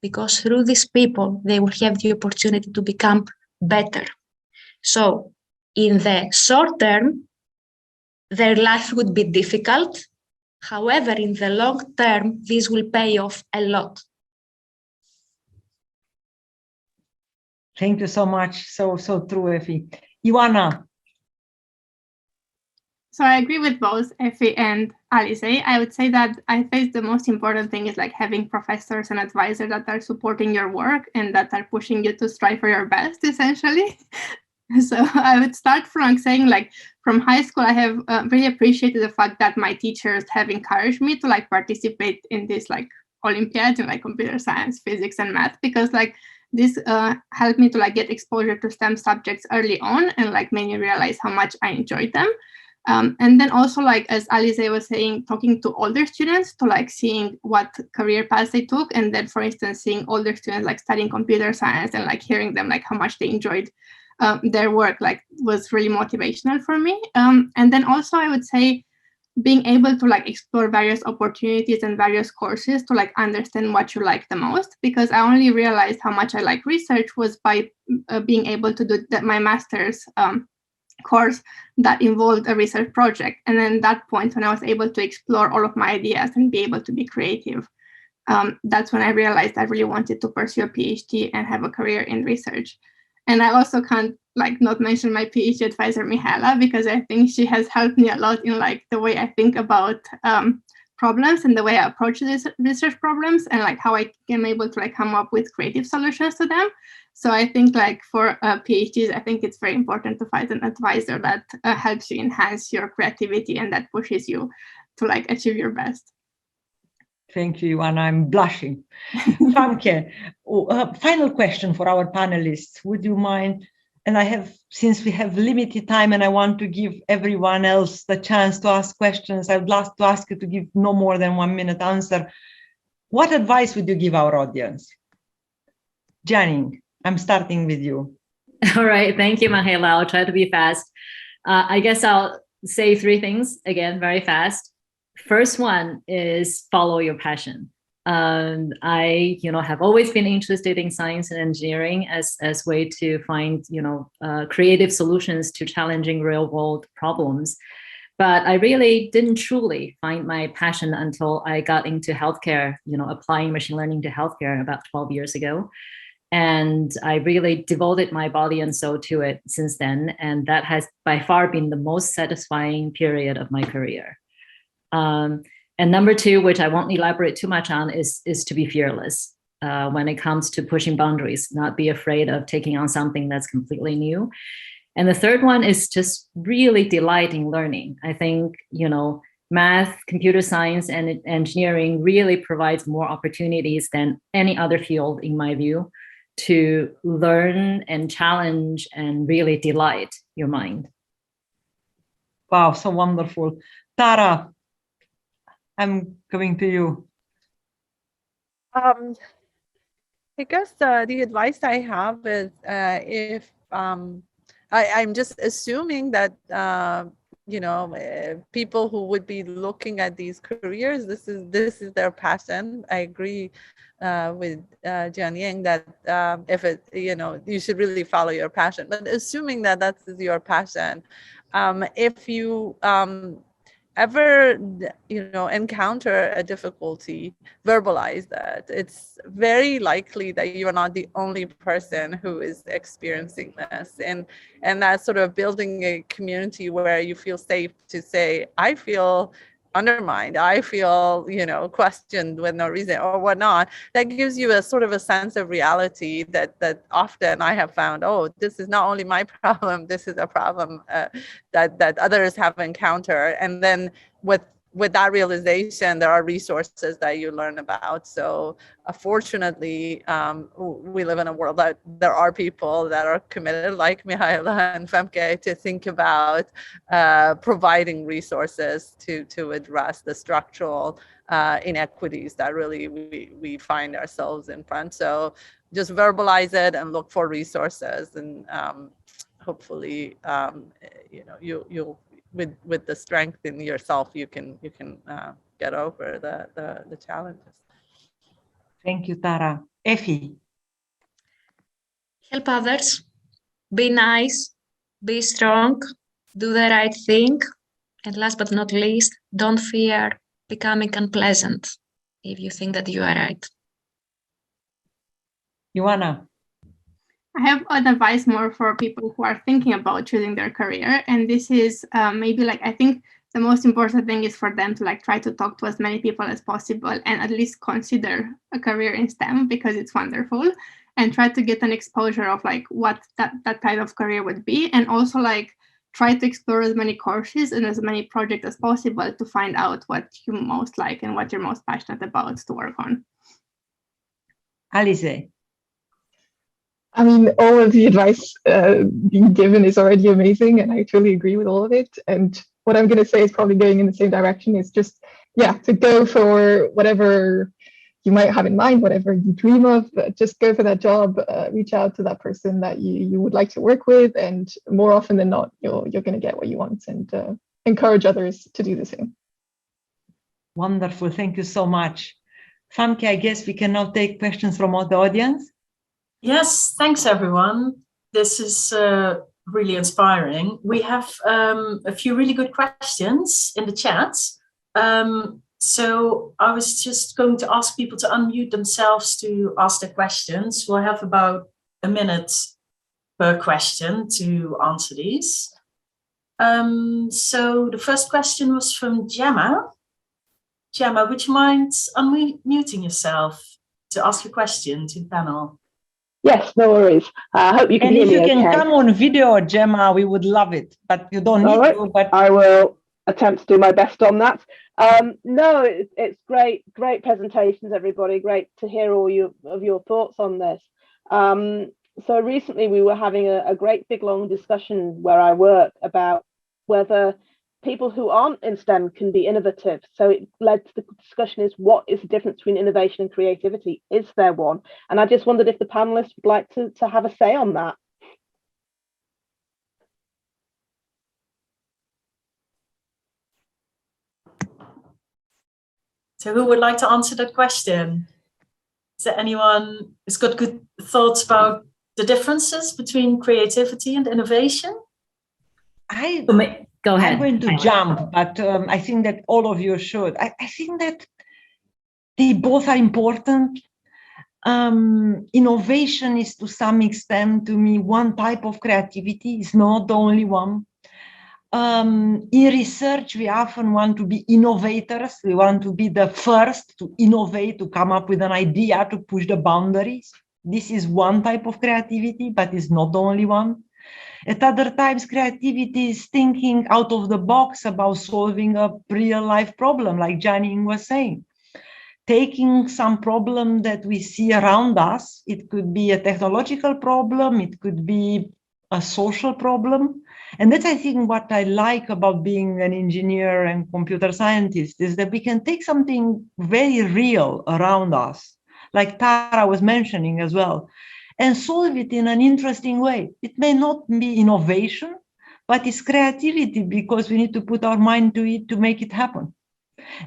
[SPEAKER 7] Because through these people, they will have the opportunity to become better. So in the short term, their life would be difficult. However, in the long term, this will pay off a lot.
[SPEAKER 2] Thank you so much. So true, Effie. Ioana.
[SPEAKER 6] So I agree with both Effie and Alice. I would say that I think the most important thing is like having professors and advisors that are supporting your work and that are pushing you to strive for your best, essentially. So I would start from saying, like, from high school, I have really appreciated the fact that my teachers have encouraged me to like participate in this like Olympiads in like computer science, physics, and math, because like this helped me to like get exposure to STEM subjects early on and like made me realize how much I enjoyed them. And then also, like, as Alice was saying, talking to older students to like seeing what career paths they took. And then, for instance, seeing older students like studying computer science and like hearing them like how much they enjoyed their work, like, was really motivational for me. And then also I would say being able to like explore various opportunities and various courses to like understand what you like the most, because I only realized how much I like research was by being able to do my master's course that involved a research project. And then that point when I was able to explore all of my ideas and be able to be creative, that's when I realized I really wanted to pursue a PhD and have a career in research. And I also can't like not mention my PhD advisor, Michaela, because I think she has helped me a lot in like the way I think about problems and the way I approach these research problems and like how I am able to like come up with creative solutions to them. So I think like for PhDs, I think it's very important to find an advisor that helps you enhance your creativity and that pushes you to like achieve your best.
[SPEAKER 2] Thank you, Ioana. I'm blushing. Famke, final question for our panelists. Would you mind? And since we have limited time and I want to give everyone else the chance to ask questions, I would like to ask you to give no more than 1 minute answer. What advice would you give our audience? Janine, I'm starting with you.
[SPEAKER 5] All right. Thank you, Michaela. I'll try to be fast. I guess I'll say three things, again, very fast. First one is follow your passion. I, have always been interested in science and engineering as way to find, creative solutions to challenging real world problems. But I really didn't truly find my passion until I got into healthcare, applying machine learning to healthcare about 12 years ago. And I really devoted my body and soul to it since then. And that has by far been the most satisfying period of my career. And number two, which I won't elaborate too much on, is to be fearless when it comes to pushing boundaries, not be afraid of taking on something that's completely new. And the third one is just really delighting learning. I think, math, computer science, and engineering really provides more opportunities than any other field, in my view, to learn and challenge and really delight your mind.
[SPEAKER 2] Wow, so wonderful. Tara, I'm coming to you.
[SPEAKER 3] I guess the advice I have is if I'm just assuming that people who would be looking at these careers, this is their passion. I agree with Jianying that if it you should really follow your passion. But assuming that that's your passion, if you ever encounter a difficulty, verbalize that. It's very likely that you're not the only person who is experiencing this, and that's sort of building a community where you feel safe to say, I feel undermined, I feel questioned with no reason or whatnot. That gives you a sort of a sense of reality that often I have found, oh, this is not only my problem, this is a problem that others have encountered. And then with that realization, there are resources that you learn about. So fortunately, we live in a world that there are people that are committed, like Mihaela and Femke, to think about providing resources to address the structural inequities that really we find ourselves in front. So just verbalize it and look for resources, and hopefully, you'll with the strength in yourself, you can get over the challenges.
[SPEAKER 2] Thank you, Tara. Effie.
[SPEAKER 7] Help others, be nice, be strong, do the right thing, and last but not least, don't fear becoming unpleasant if you think that you are right.
[SPEAKER 2] Ioana.
[SPEAKER 6] I have an advice more for people who are thinking about choosing their career. And this is maybe I think the most important thing is for them to try to talk to as many people as possible and at least consider a career in STEM, because it's wonderful, and try to get an exposure of what that type of career would be. And also try to explore as many courses and as many projects as possible to find out what you most like and what you're most passionate about to work on.
[SPEAKER 2] Alice.
[SPEAKER 8] I mean, all of the advice being given is already amazing, and I totally agree with all of it. And what I'm going to say is probably going in the same direction, is just, to go for whatever you might have in mind, whatever you dream of, just go for that job, reach out to that person that you would like to work with, and more often than not, you're going to get what you want, and encourage others to do the same.
[SPEAKER 2] Wonderful, thank you so much. Famke, I guess we can now take questions from the audience.
[SPEAKER 1] Yes, thanks everyone. This is really inspiring. We have a few really good questions in the chat. So I was just going to ask people to unmute themselves to ask their questions. We'll have about a minute per question to answer these. So the first question was from Gemma. Gemma, would you mind unmuting yourself to ask your question to the panel?
[SPEAKER 9] Yes, no worries. I hope you can hear me.
[SPEAKER 2] And if you can
[SPEAKER 9] okay.
[SPEAKER 2] come on video, Gemma, we would love it. But you don't need to. But
[SPEAKER 9] I will attempt to do my best on that. No, it's great presentations, everybody. Great to hear all of your thoughts on this. So recently we were having a great big long discussion where I work about whether people who aren't in STEM can be innovative. So it led to the discussion is, what is the difference between innovation and creativity? Is there one? And I just wondered if the panelists would like to have a say on that.
[SPEAKER 1] So who would like to answer that question? Is there anyone who's got good thoughts about the differences between creativity and innovation?
[SPEAKER 5] Go ahead.
[SPEAKER 2] I'm going to jump, but I think that all of you should. I think that they both are important. Innovation is to some extent, to me, one type of creativity. It's not the only one. In research, we often want to be innovators. We want to be the first to innovate, to come up with an idea, to push the boundaries. This is one type of creativity, but it's not the only one. At other times, creativity is thinking out of the box about solving a real life problem, like Janine was saying. Taking some problem that we see around us, it could be a technological problem, it could be a social problem. And that's, I think, what I like about being an engineer and computer scientist, is that we can take something very real around us, like Tara was mentioning as well, and solve it in an interesting way. It may not be innovation, but it's creativity, because we need to put our mind to it to make it happen.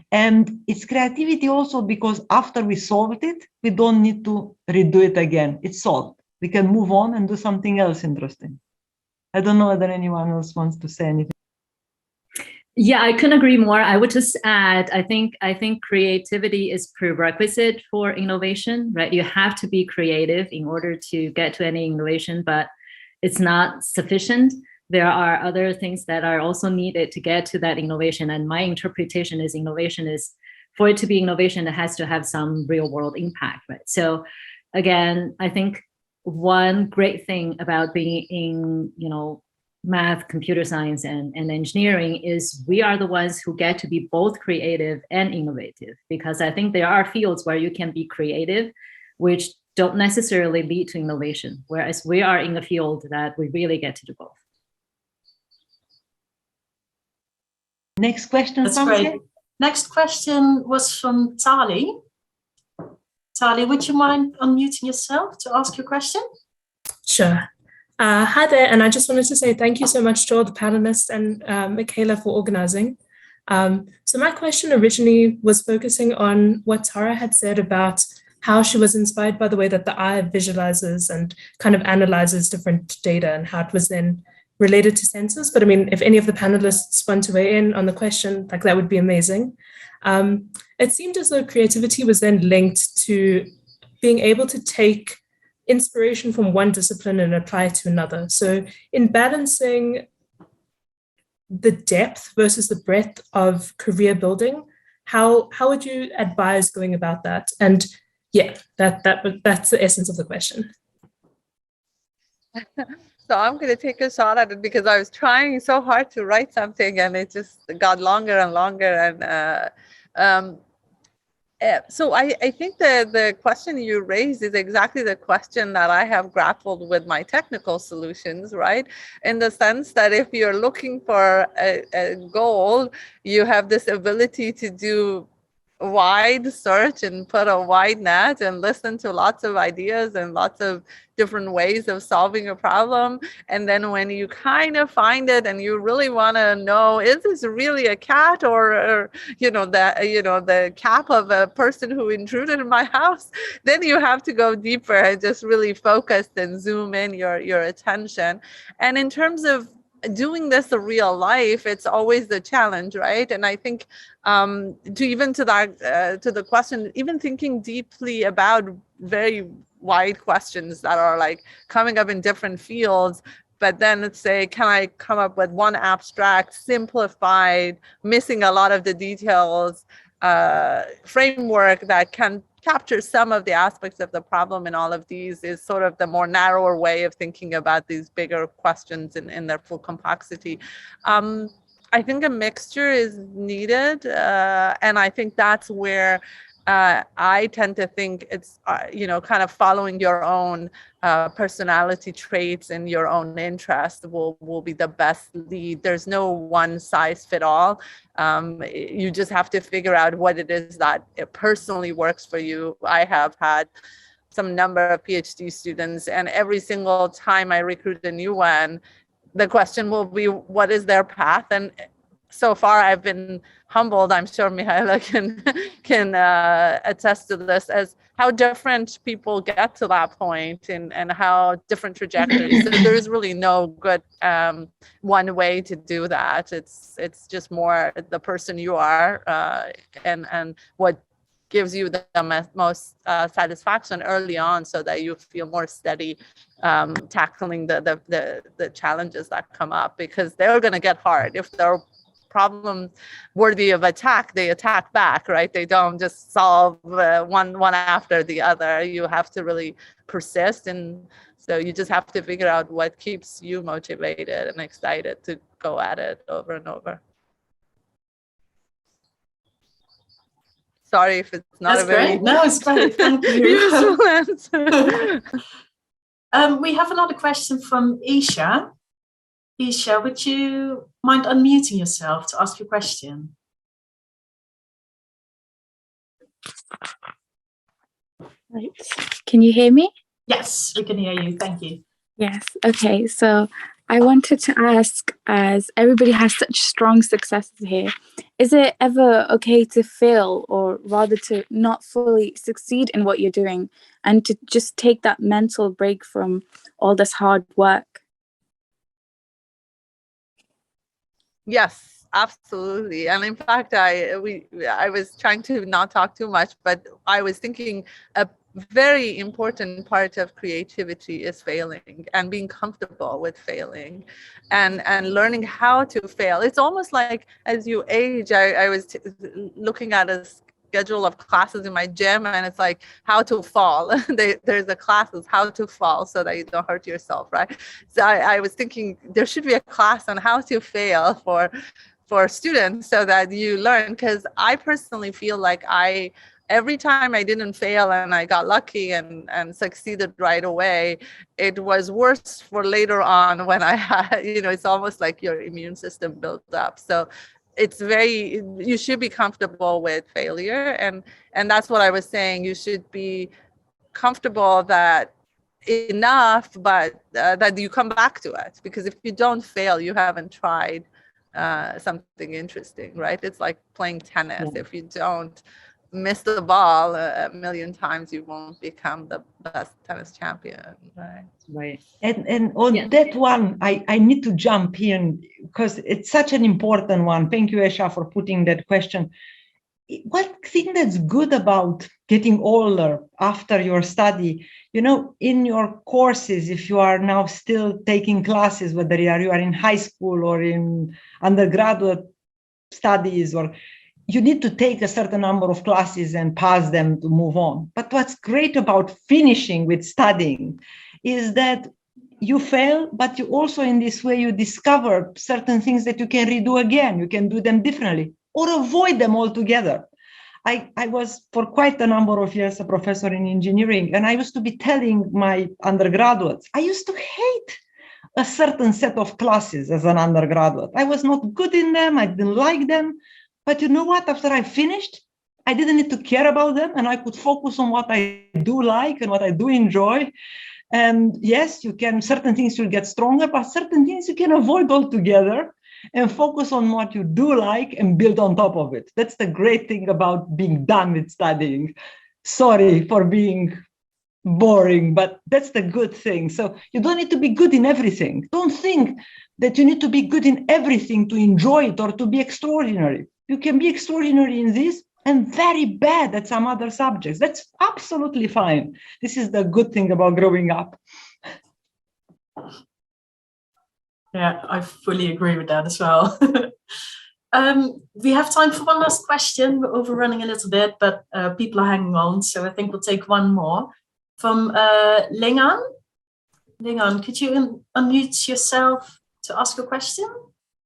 [SPEAKER 2] And it's creativity also because after we solved it, we don't need to redo it again. It's solved. We can move on and do something else interesting. I don't know whether anyone else wants to say anything.
[SPEAKER 5] Yeah, I couldn't agree more. I would just add, I think creativity is prerequisite for innovation, right? You have to be creative in order to get to any innovation, but it's not sufficient. There are other things that are also needed to get to that innovation. And my interpretation is innovation is, for it to be innovation, it has to have some real world impact, right? So again, I think one great thing about being in, math, computer science, and engineering is we are the ones who get to be both creative and innovative, because I think there are fields where you can be creative, which don't necessarily lead to innovation, whereas we are in a field that we really get to do both.
[SPEAKER 2] Next question.
[SPEAKER 1] That's great. Next question was from Tali. Tali, would you mind unmuting yourself to ask your question?
[SPEAKER 10] Sure. Hi there, and I just wanted to say thank you so much to all the panelists and Michaela for organizing. So my question originally was focusing on what Tara had said about how she was inspired by the way that the eye visualizes and kind of analyzes different data, and how it was then related to sensors. But I mean, if any of the panelists want to weigh in on the question, like, that would be amazing. It seemed as though creativity was then linked to being able to take inspiration from one discipline and apply it to another. So in balancing the depth versus the breadth of career building, how would you advise going about that? And yeah, that's the essence of the question.
[SPEAKER 3] So I'm going to take a shot at it, because I was trying so hard to write something and it just got longer and longer. And so I think the question you raised is exactly the question that I have grappled with my technical solutions, right? In the sense that if you're looking for a goal, you have this ability to do wide search and put a wide net and listen to lots of ideas and lots of different ways of solving a problem. And then when you kind of find it and you really want to know, is this really a cat or the cap of a person who intruded in my house, then you have to go deeper and just really focus and zoom in your attention. And in terms of doing this in real life, it's always the challenge, right? And I think to the question, even thinking deeply about very wide questions that are like coming up in different fields, but then let's say, can I come up with one abstract, simplified, missing a lot of the details framework that can capture some of the aspects of the problem in all of these, is sort of the more narrower way of thinking about these bigger questions in their full complexity. I think a mixture is needed, and I think that's where I tend to think it's, kind of following your own personality traits and your own interest will be the best lead. There's no one size fit all. You just have to figure out what it is that it personally works for you. I have had some number of PhD students, and every single time I recruit a new one, the question will be, what is their path? And so far I've been humbled. I'm sure Mihaela can attest to this, as how different people get to that point, and how different trajectories. So there is really no good one way to do that. It's just more the person you are, and what gives you the most satisfaction early on, so that you feel more steady tackling the challenges that come up, because they're going to get hard. If they're problems worthy of attack, they attack back, right? They don't just solve one after the other. You have to really persist, and so you just have to figure out what keeps you motivated and excited to go at it over and over. Sorry if it's not
[SPEAKER 1] That's
[SPEAKER 3] a very
[SPEAKER 1] great. No, it's great. Thank you.
[SPEAKER 3] useful answer.
[SPEAKER 1] We have another question from Isha. Isha, would you mind unmuting yourself to ask your question?
[SPEAKER 11] Right. Can you hear me?
[SPEAKER 1] Yes, we can hear you. Thank you.
[SPEAKER 11] Yes. Okay. So I wanted to ask, as everybody has such strong successes here, is it ever okay to fail, or rather to not fully succeed in what you're doing, and to just take that mental break from all this hard work?
[SPEAKER 3] Yes, absolutely. And in fact, I was trying to not talk too much, but I was thinking a very important part of creativity is failing, and being comfortable with failing, and learning how to fail. It's almost like as you age, I was looking at a schedule of classes in my gym, and it's like how to fall. There's a classes how to fall so that you don't hurt yourself, right? So I was thinking there should be a class on how to fail for students, so that you learn, because I personally feel like every time I didn't fail and I got lucky and succeeded right away, it was worse for later on when I had, it's almost like your immune system built up. So you should be comfortable with failure. And that's what I was saying. You should be comfortable that enough, but that you come back to it, because if you don't fail, you haven't tried something interesting, right? It's like playing tennis. Yeah. If you don't miss the ball a million times, you won't become the best tennis champion, right?
[SPEAKER 2] Right. And on that one, I need to jump in, because it's such an important one. Thank you, Esha, for putting that question. One thing that's good about getting older after your study, in your courses, if you are now still taking classes, whether you are in high school or in undergraduate studies, or you need to take a certain number of classes and pass them to move on. But what's great about finishing with studying is that you fail, but you also, in this way, you discover certain things that you can redo again. You can do them differently or avoid them altogether. I was for quite a number of years a professor in engineering, and I used to be telling my undergraduates, I used to hate a certain set of classes as an undergraduate. I was not good in them. I didn't like them. But you know what? After I finished, I didn't need to care about them, and I could focus on what I do like and what I do enjoy. And yes, certain things will get stronger, but certain things you can avoid altogether and focus on what you do like and build on top of it. That's the great thing about being done with studying. Sorry for being boring, but that's the good thing. So you don't need to be good in everything. Don't think that you need to be good in everything to enjoy it or to be extraordinary. You can be extraordinary in this and very bad at some other subjects. That's absolutely fine. This is the good thing about growing up.
[SPEAKER 1] Yeah, I fully agree with that as well. We have time for one last question. We're overrunning a little bit, but people are hanging on. So I think we'll take one more from Lingan. Lingan, could you unmute yourself to ask a question?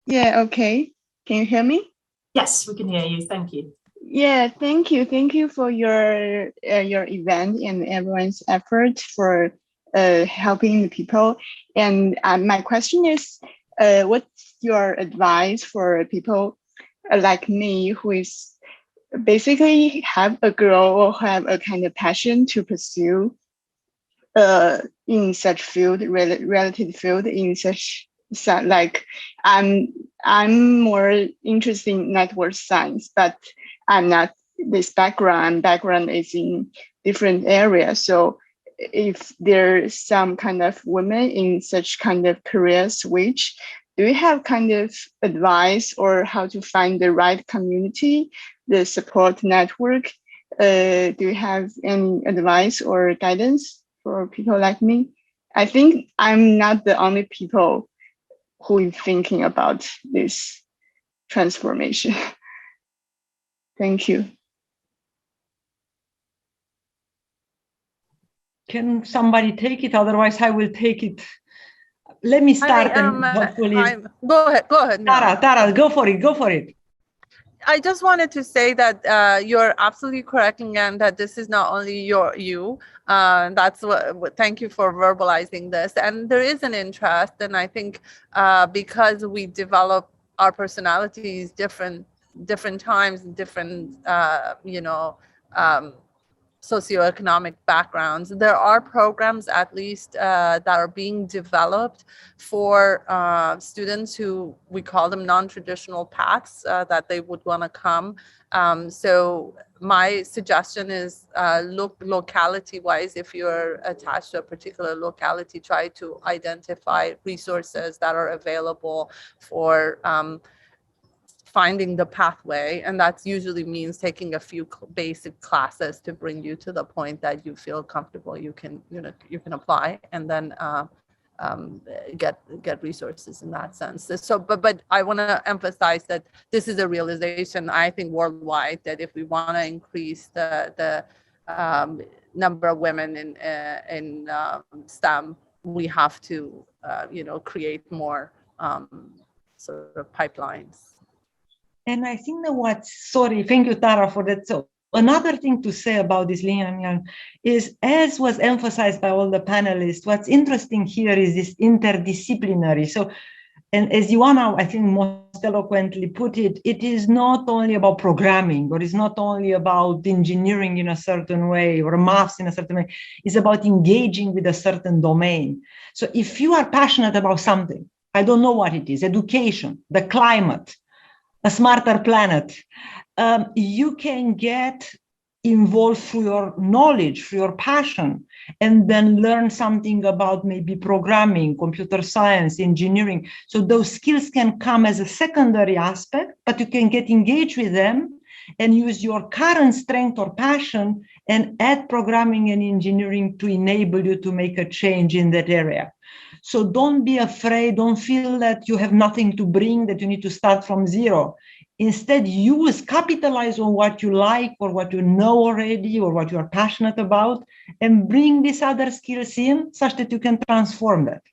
[SPEAKER 12] Yeah, okay. Can you hear me?
[SPEAKER 1] Yes, we can hear you. Thank you.
[SPEAKER 12] Yeah, thank you. Thank you for your event and everyone's effort for helping the people. And my question is, what's your advice for people like me who is basically have a goal or have a kind of passion to pursue in such field, related field, in such like I'm I'm more interested in network science, but I'm not this background. Background is in different areas. So if there's some kind of women in such kind of career switch, do you have kind of advice or how to find the right community, the support network? Do you have any advice or guidance for people like me? I think I'm not the only people who is thinking about this transformation. Thank you.
[SPEAKER 2] Can somebody take it? Otherwise, I will take it. Let me start and hopefully.
[SPEAKER 3] Go ahead.
[SPEAKER 2] Tara, go for it.
[SPEAKER 3] I just wanted to say that you're absolutely correct, and that this is not only you. That's what. Thank you for verbalizing this. And there is an interest, and I think because we develop our personalities different times, different socioeconomic backgrounds. There are programs, at least, that are being developed for students who, we call them non-traditional paths, that they would want to come. So my suggestion is look locality-wise. If you're attached to a particular locality, try to identify resources that are available for finding the pathway, and that usually means taking a few basic classes to bring you to the point that you feel comfortable you can apply, and then get resources in that sense. So but I want to emphasize that this is a realization, I think, worldwide, that if we want to increase the number of women in STEM, we have to create more sort of pipelines.
[SPEAKER 2] And I think that thank you, Tara, for that. So another thing to say about this, Lian, is, as was emphasized by all the panelists, what's interesting here is this interdisciplinary. So, and as Ioana, I think, most eloquently put it, it is not only about programming, or it's not only about engineering in a certain way, or maths in a certain way. It's about engaging with a certain domain. So if you are passionate about something, I don't know what it is, education, the climate, a smarter planet, you can get involved through your knowledge, through your passion, and then learn something about maybe programming, computer science, engineering. So those skills can come as a secondary aspect, but you can get engaged with them and use your current strength or passion and add programming and engineering to enable you to make a change in that area. So don't be afraid, don't feel that you have nothing to bring, that you need to start from zero. Instead, capitalize on what you like, or what you know already, or what you are passionate about, and bring these other skills in such that you can transform that.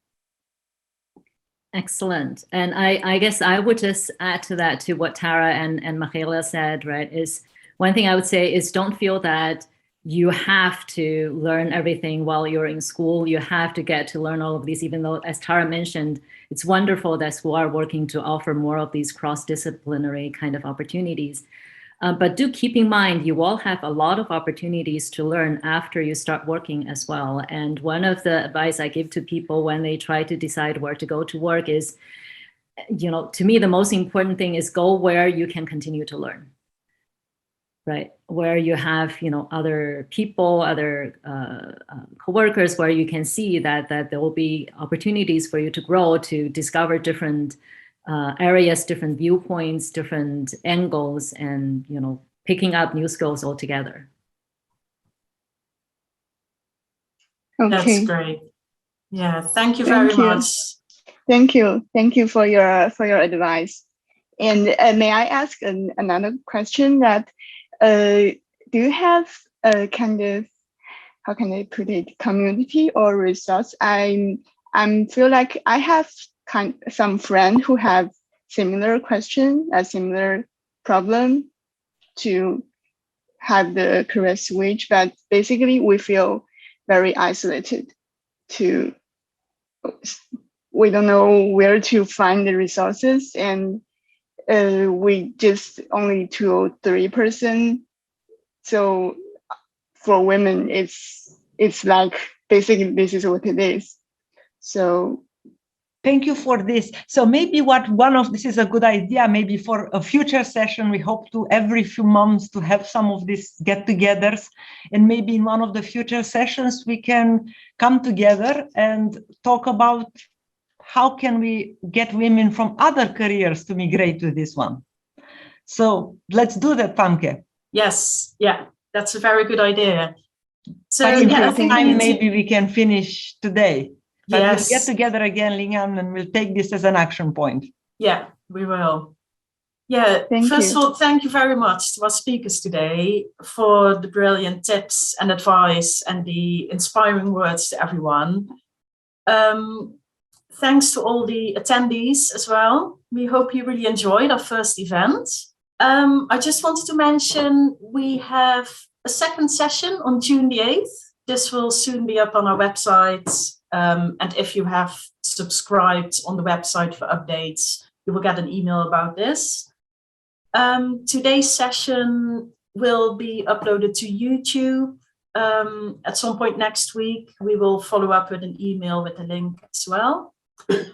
[SPEAKER 5] Excellent. And I guess I would just add to that, to what Tara and Michaela said, right, is one thing I would say is, don't feel that you have to learn everything while you're in school. You have to get to learn all of these, even though, as Tara mentioned, it's wonderful that schools are working to offer more of these cross-disciplinary kind of opportunities. But do keep in mind, you all have a lot of opportunities to learn after you start working as well. And one of the advice I give to people when they try to decide where to go to work is, to me, the most important thing is go where you can continue to learn. Right, where you have other people, other coworkers, where you can see that there will be opportunities for you to grow, to discover different areas, different viewpoints, different angles, and picking up new skills altogether.
[SPEAKER 12] Okay.
[SPEAKER 1] That's great. Yeah, thank you very much.
[SPEAKER 12] Thank you for your advice. And may I ask another question? That do you have a kind of, how can I put it, community or resource? I feel like I have some friends who have similar question, a similar problem to have the career switch, but basically we feel very isolated. We don't know where to find the resources, and we just only 2 or 3 person. So for women, it's like basically this is what it is. So
[SPEAKER 2] Thank you for this. So maybe this is a good idea, maybe for a future session, we hope to every few months to have some of these get-togethers, and maybe in one of the future sessions, we can come together and talk about how can we get women from other careers to migrate to this one. So let's do that, Famke.
[SPEAKER 1] Yes, yeah, that's a very good idea. So
[SPEAKER 2] but in
[SPEAKER 1] yeah, I think
[SPEAKER 2] maybe we can finish today. But
[SPEAKER 1] yes,
[SPEAKER 2] we'll get together again, Lingan, and we'll take this as an action point.
[SPEAKER 1] Yeah, we will. Yeah, first of all, thank you very much to our speakers today for the brilliant tips and advice and the inspiring words to everyone. Thanks to all the attendees as well. We hope you really enjoyed our first event. I just wanted to mention we have a second session on June the 8th. This will soon be up on our website. And if you have subscribed on the website for updates, you will get an email about this. Today's session will be uploaded to YouTube at some point next week. We will follow up with an email with the link as well.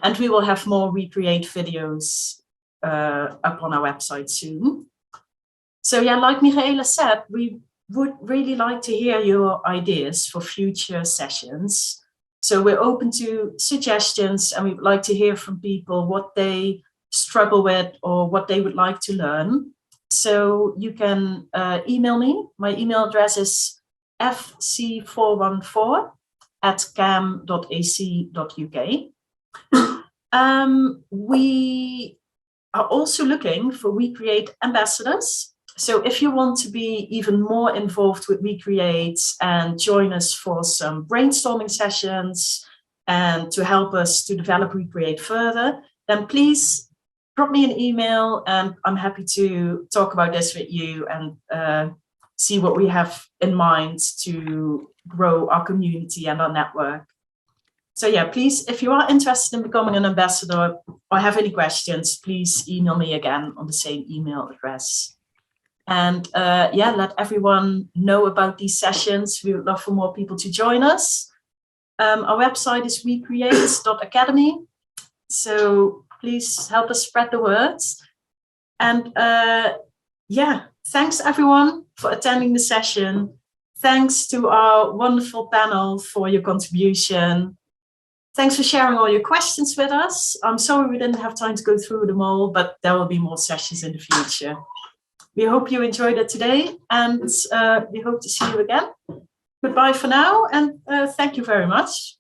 [SPEAKER 1] And we will have more WeCREATE videos up on our website soon. So yeah, like Michaela said, we would really like to hear your ideas for future sessions. So we're open to suggestions, and we would like to hear from people what they struggle with or what they would like to learn. So you can email me. My email address is fc414@cam.ac.uk. We are also looking for WeCREATE ambassadors. So if you want to be even more involved with WeCREATE and join us for some brainstorming sessions and to help us to develop WeCREATE further, then please drop me an email, and I'm happy to talk about this with you and see what we have in mind to grow our community and our network. So yeah, please, if you are interested in becoming an ambassador or have any questions, please email me again on the same email address. And yeah, let everyone know about these sessions. We would love for more people to join us. Our website is WeCREATE.academy. So please help us spread the words. And yeah, thanks everyone for attending the session. Thanks to our wonderful panel for your contribution. Thanks for sharing all your questions with us. I'm sorry we didn't have time to go through them all, but there will be more sessions in the future. We hope you enjoyed it today, and we hope to see you again. Goodbye for now, and thank you very much.